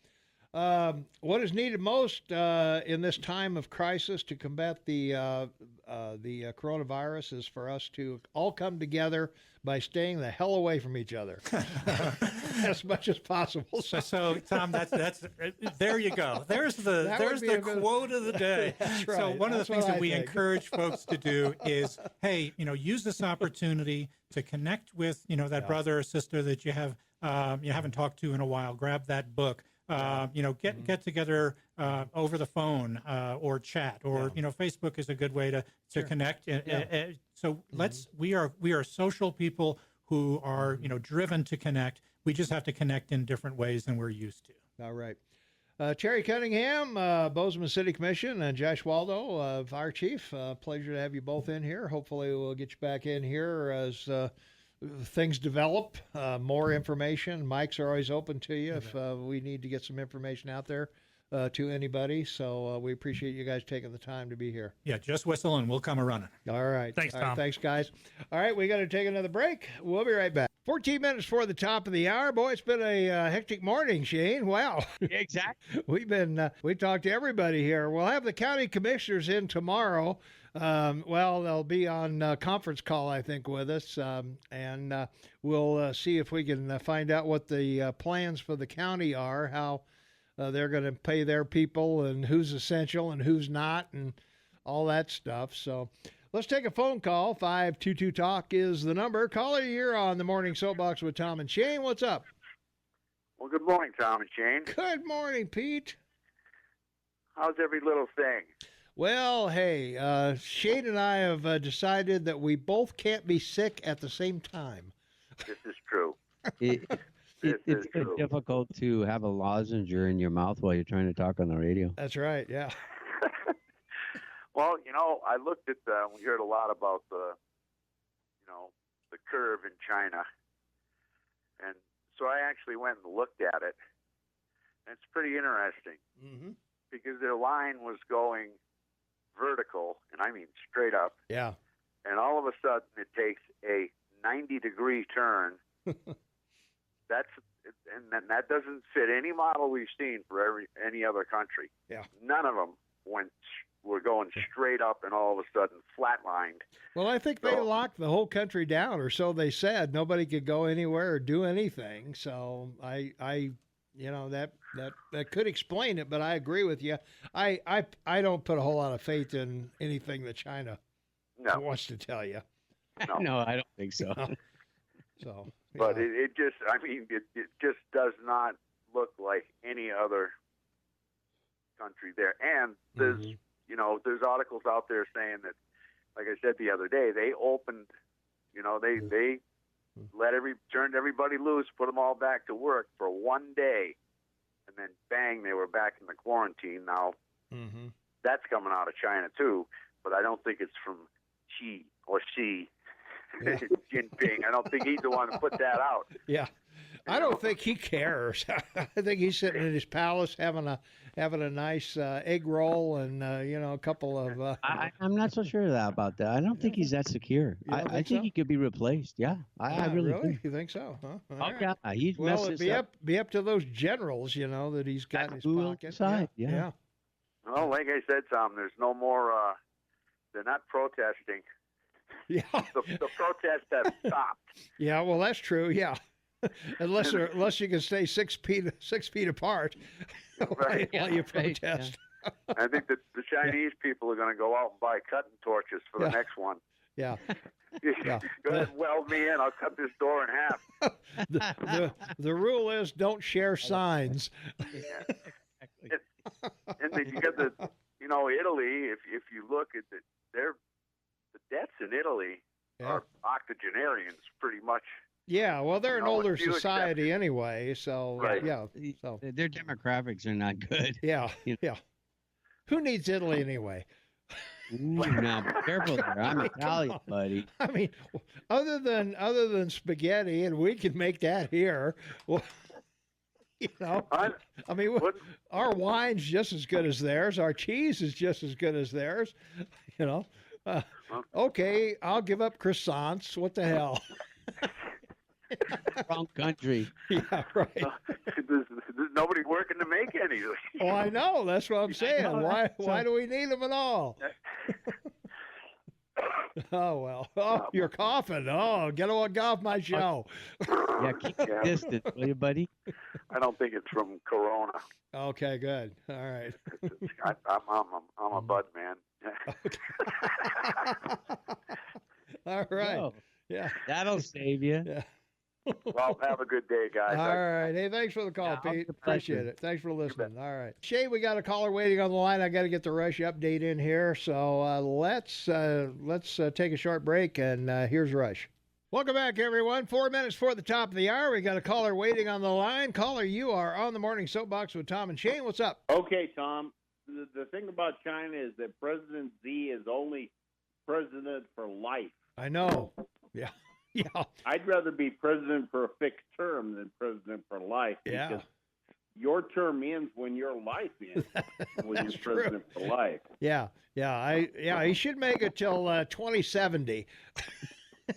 What is needed most in this time of crisis to combat the coronavirus is for us to all come together by staying the hell away from each other as much as possible. So Tom, that's there you go. There's the quote of the day. That's right. So one of the things that we encourage folks to do is, hey, use this opportunity to connect with that brother or sister that you haven't talked to in a while. Grab that book. Get together over the phone or chat, or Facebook is a good way to connect. So we are social people who are driven to connect. We just have to connect in different ways than we're used to. All right. Terry Cunningham, Bozeman City Commission, and Josh Waldo, Fire Chief. Pleasure to have you both in here. Hopefully we'll get you back in here as things develop, more information. Mics are always open to you if we need to get some information out there to anybody. So we appreciate you guys taking the time to be here. Yeah, just whistle and we'll come a-running. All right. Thanks, Tom. All right, thanks, guys. All right, we got to take another break. We'll be right back. 14 minutes before the top of the hour. Boy, it's been a hectic morning, Shane. Wow. Exactly. We talked to everybody here. We'll have the county commissioners in tomorrow. They'll be on conference call, I think, with us, and we'll see if we can find out what the plans for the county are, how they're going to pay their people, and who's essential and who's not, and all that stuff. So let's take a phone call. 522-TALK is the number. Caller, you're on the Morning Soapbox with Tom and Shane. What's up? Well, good morning, Tom and Shane. Good morning, Pete. How's every little thing? Well, hey, Shane and I have decided that we both can't be sick at the same time. This is true. It's difficult to have a lozenge in your mouth while you're trying to talk on the radio. That's right, yeah. Well, I looked at we heard a lot about the curve in China. And so I actually went and looked at it. And it's pretty interesting because their line was going vertical, and I mean straight up. Yeah. And all of a sudden it takes a 90-degree turn. That doesn't fit any model we've seen for any other country. Yeah. None of them were going straight up and all of a sudden flatlined. Well, I think they locked the whole country down, or so they said. Nobody could go anywhere or do anything. So I that could explain it. But I agree with you. I don't put a whole lot of faith in anything that China wants to tell you. No, I don't think so. So, but it just, it just does not look like any other country there. And there's, there's articles out there saying that, like I said the other day, they opened, they turned everybody loose, put them all back to work for one day, and then bang, they were back in the quarantine. Now, that's coming out of China too, but I don't think it's from Xi or Xi Jinping. I don't think he's the one who put that out. Yeah. I don't think he cares. I think he's sitting in his palace having a nice egg roll and a couple of. I'm not so sure about that. I don't think he's that secure. I think he could be replaced. Yeah, I really do. You think so? Huh? Oh, yeah, he's well, it'd be up to those generals, that he's got in his pocket. Side. Yeah. Well, like I said, Tom, there's no more. They're not protesting. Yeah. The protests have stopped. Yeah. Well, that's true. Yeah. Unless you can stay 6 feet apart while you protest. Yeah. I think that the Chinese people are going to go out and buy cutting torches for the next one. Yeah. Go ahead and weld me in. I'll cut this door in half. The rule is don't share signs. And then you got Italy. If you look at the debts in Italy are octogenarians pretty much. Yeah, well, they're an older society anyway, so yeah. So their demographics are not good. Yeah, yeah. Who needs Italy anyway? Ooh, now be careful there. I'm Italian, buddy. I mean, other than spaghetti, and we can make that here. Well, our wine's just as good as theirs. Our cheese is just as good as theirs. Okay, I'll give up croissants. What the hell? Wrong country. Yeah, right. There's nobody working to make any. Oh, I know. That's what I'm saying. Why do we need them at all? Oh, well. Oh, you're coughing. Oh, get off my show. Yeah, keep the distance, will you, buddy? I don't think it's from Corona. Okay, good. All right. I'm a bud man. All right. No. Yeah. That'll save you. Yeah. Well, have a good day, guys. All right. Hey, thanks for the call, Pete. Appreciate it. Thanks for listening. All right. Shay, we got a caller waiting on the line. I got to get the Rush update in here. So let's take a short break, and here's Rush. Welcome back, everyone. 4 minutes before the top of the hour. We got a caller waiting on the line. Caller, you are on the Morning Soapbox with Tom and Shane. What's up? Okay, Tom. The thing about China is that President Xi is only president for life. I know. Yeah. Yeah. I'd rather be president for a fixed term than president for life. Yeah. Because your term ends when your life ends. When you're president for life. Yeah. Yeah. He should make it till 2070.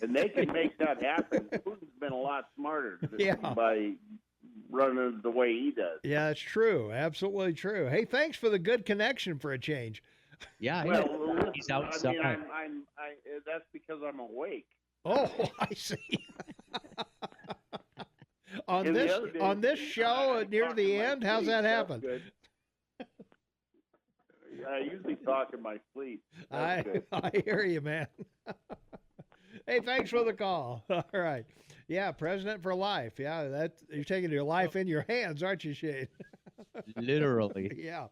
And they can make that happen. Putin's been a lot smarter by running the way he does. Yeah, it's true. Absolutely true. Hey, thanks for the good connection for a change. Yeah. Well, he's outside. I mean, that's because I'm awake. Oh, I see. on this show near the end, how's that happen? I usually talk in my sleep. I hear you, man. Hey, thanks for the call. All right. Yeah, president for life. Yeah, you're taking your life in your hands, aren't you, Shane? Literally. Yeah.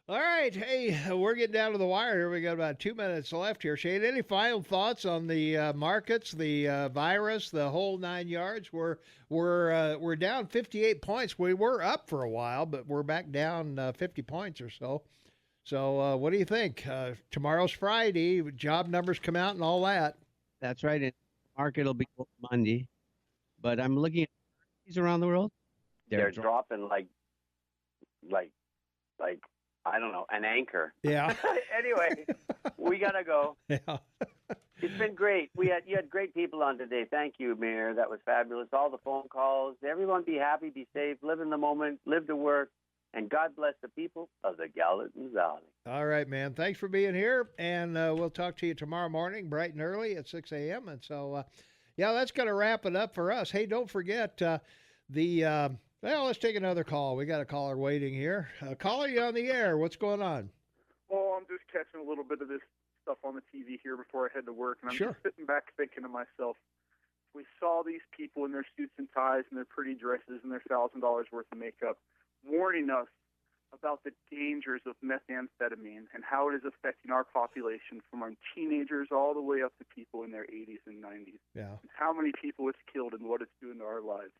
All right. Hey, we're getting down to the wire here. We got about 2 minutes left here. Shane, any final thoughts on the markets, the virus, the whole 9 yards? We're down 58 points. We were up for a while, but we're back down 50 points or so. So what do you think? Tomorrow's Friday. Job numbers come out and all that. That's right. And market will be Monday. But I'm looking at these around the world. They're dropping like I don't know, an anchor. Yeah. Anyway, we gotta go. Yeah. It's been great. You had great people on today. Thank you, Mayor. That was fabulous. All the phone calls. Everyone be happy, be safe, live in the moment, live to work, and God bless the people of the Gallatin Valley. All right, man. Thanks for being here, and we'll talk to you tomorrow morning, bright and early at 6 a.m. And so, that's going to wrap it up for us. Hey, don't forget the Well, let's take another call. We got a caller waiting here. Caller, you on the air. What's going on? Well, I'm just catching a little bit of this stuff on the TV here before I head to work, and I'm Sure. just sitting back thinking to myself, if we saw these people in their suits and ties and their pretty dresses and their $1,000 worth of makeup warning us about the dangers of methamphetamine and how it is affecting our population from our teenagers all the way up to people in their 80s and 90s. Yeah. And how many people it's killed and what it's doing to our lives.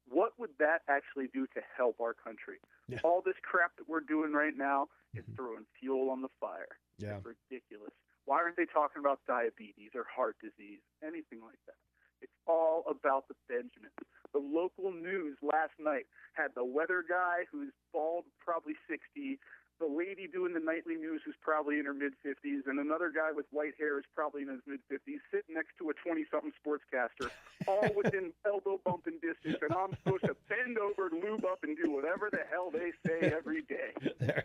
What would that actually do to help our country? Yeah. All this crap that we're doing right now is throwing fuel on the fire. Yeah. It's ridiculous. Why aren't they talking about diabetes or heart disease, anything like that? It's all about the Benjamins. The local news last night had the weather guy who's bald, probably 60, the lady doing the nightly news who's probably in her mid-50s, and another guy with white hair who's probably in his mid-50s sitting next to a 20-something sportscaster, all within elbow bumping distance, and I'm supposed to bend over, lube up, and do whatever the hell they say every day.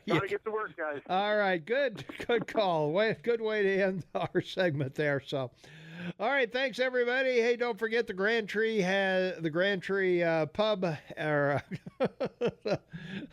Gotta get to work, guys. All right, good call. Good way to end our segment there. So, all right, thanks everybody. Hey, don't forget the Grand Tree pub or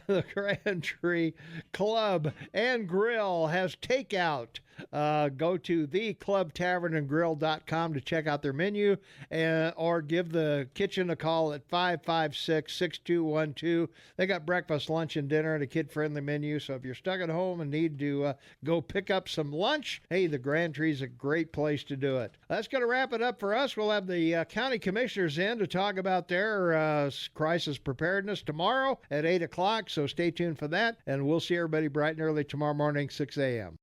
the Grand Tree Club and Grill has takeout. Go to theclubtavernandgrill.com to check out their menu, or give the kitchen a call at 556-6212. They got breakfast, lunch, and dinner and a kid-friendly menu. So if you're stuck at home and need to go pick up some lunch, hey, the Grand Tree's a great place to do it. That's going to wrap it up for us. We'll have the county commissioners in to talk about their crisis preparedness tomorrow at 8 o'clock. So stay tuned for that, and we'll see everybody bright and early tomorrow morning, 6 a.m.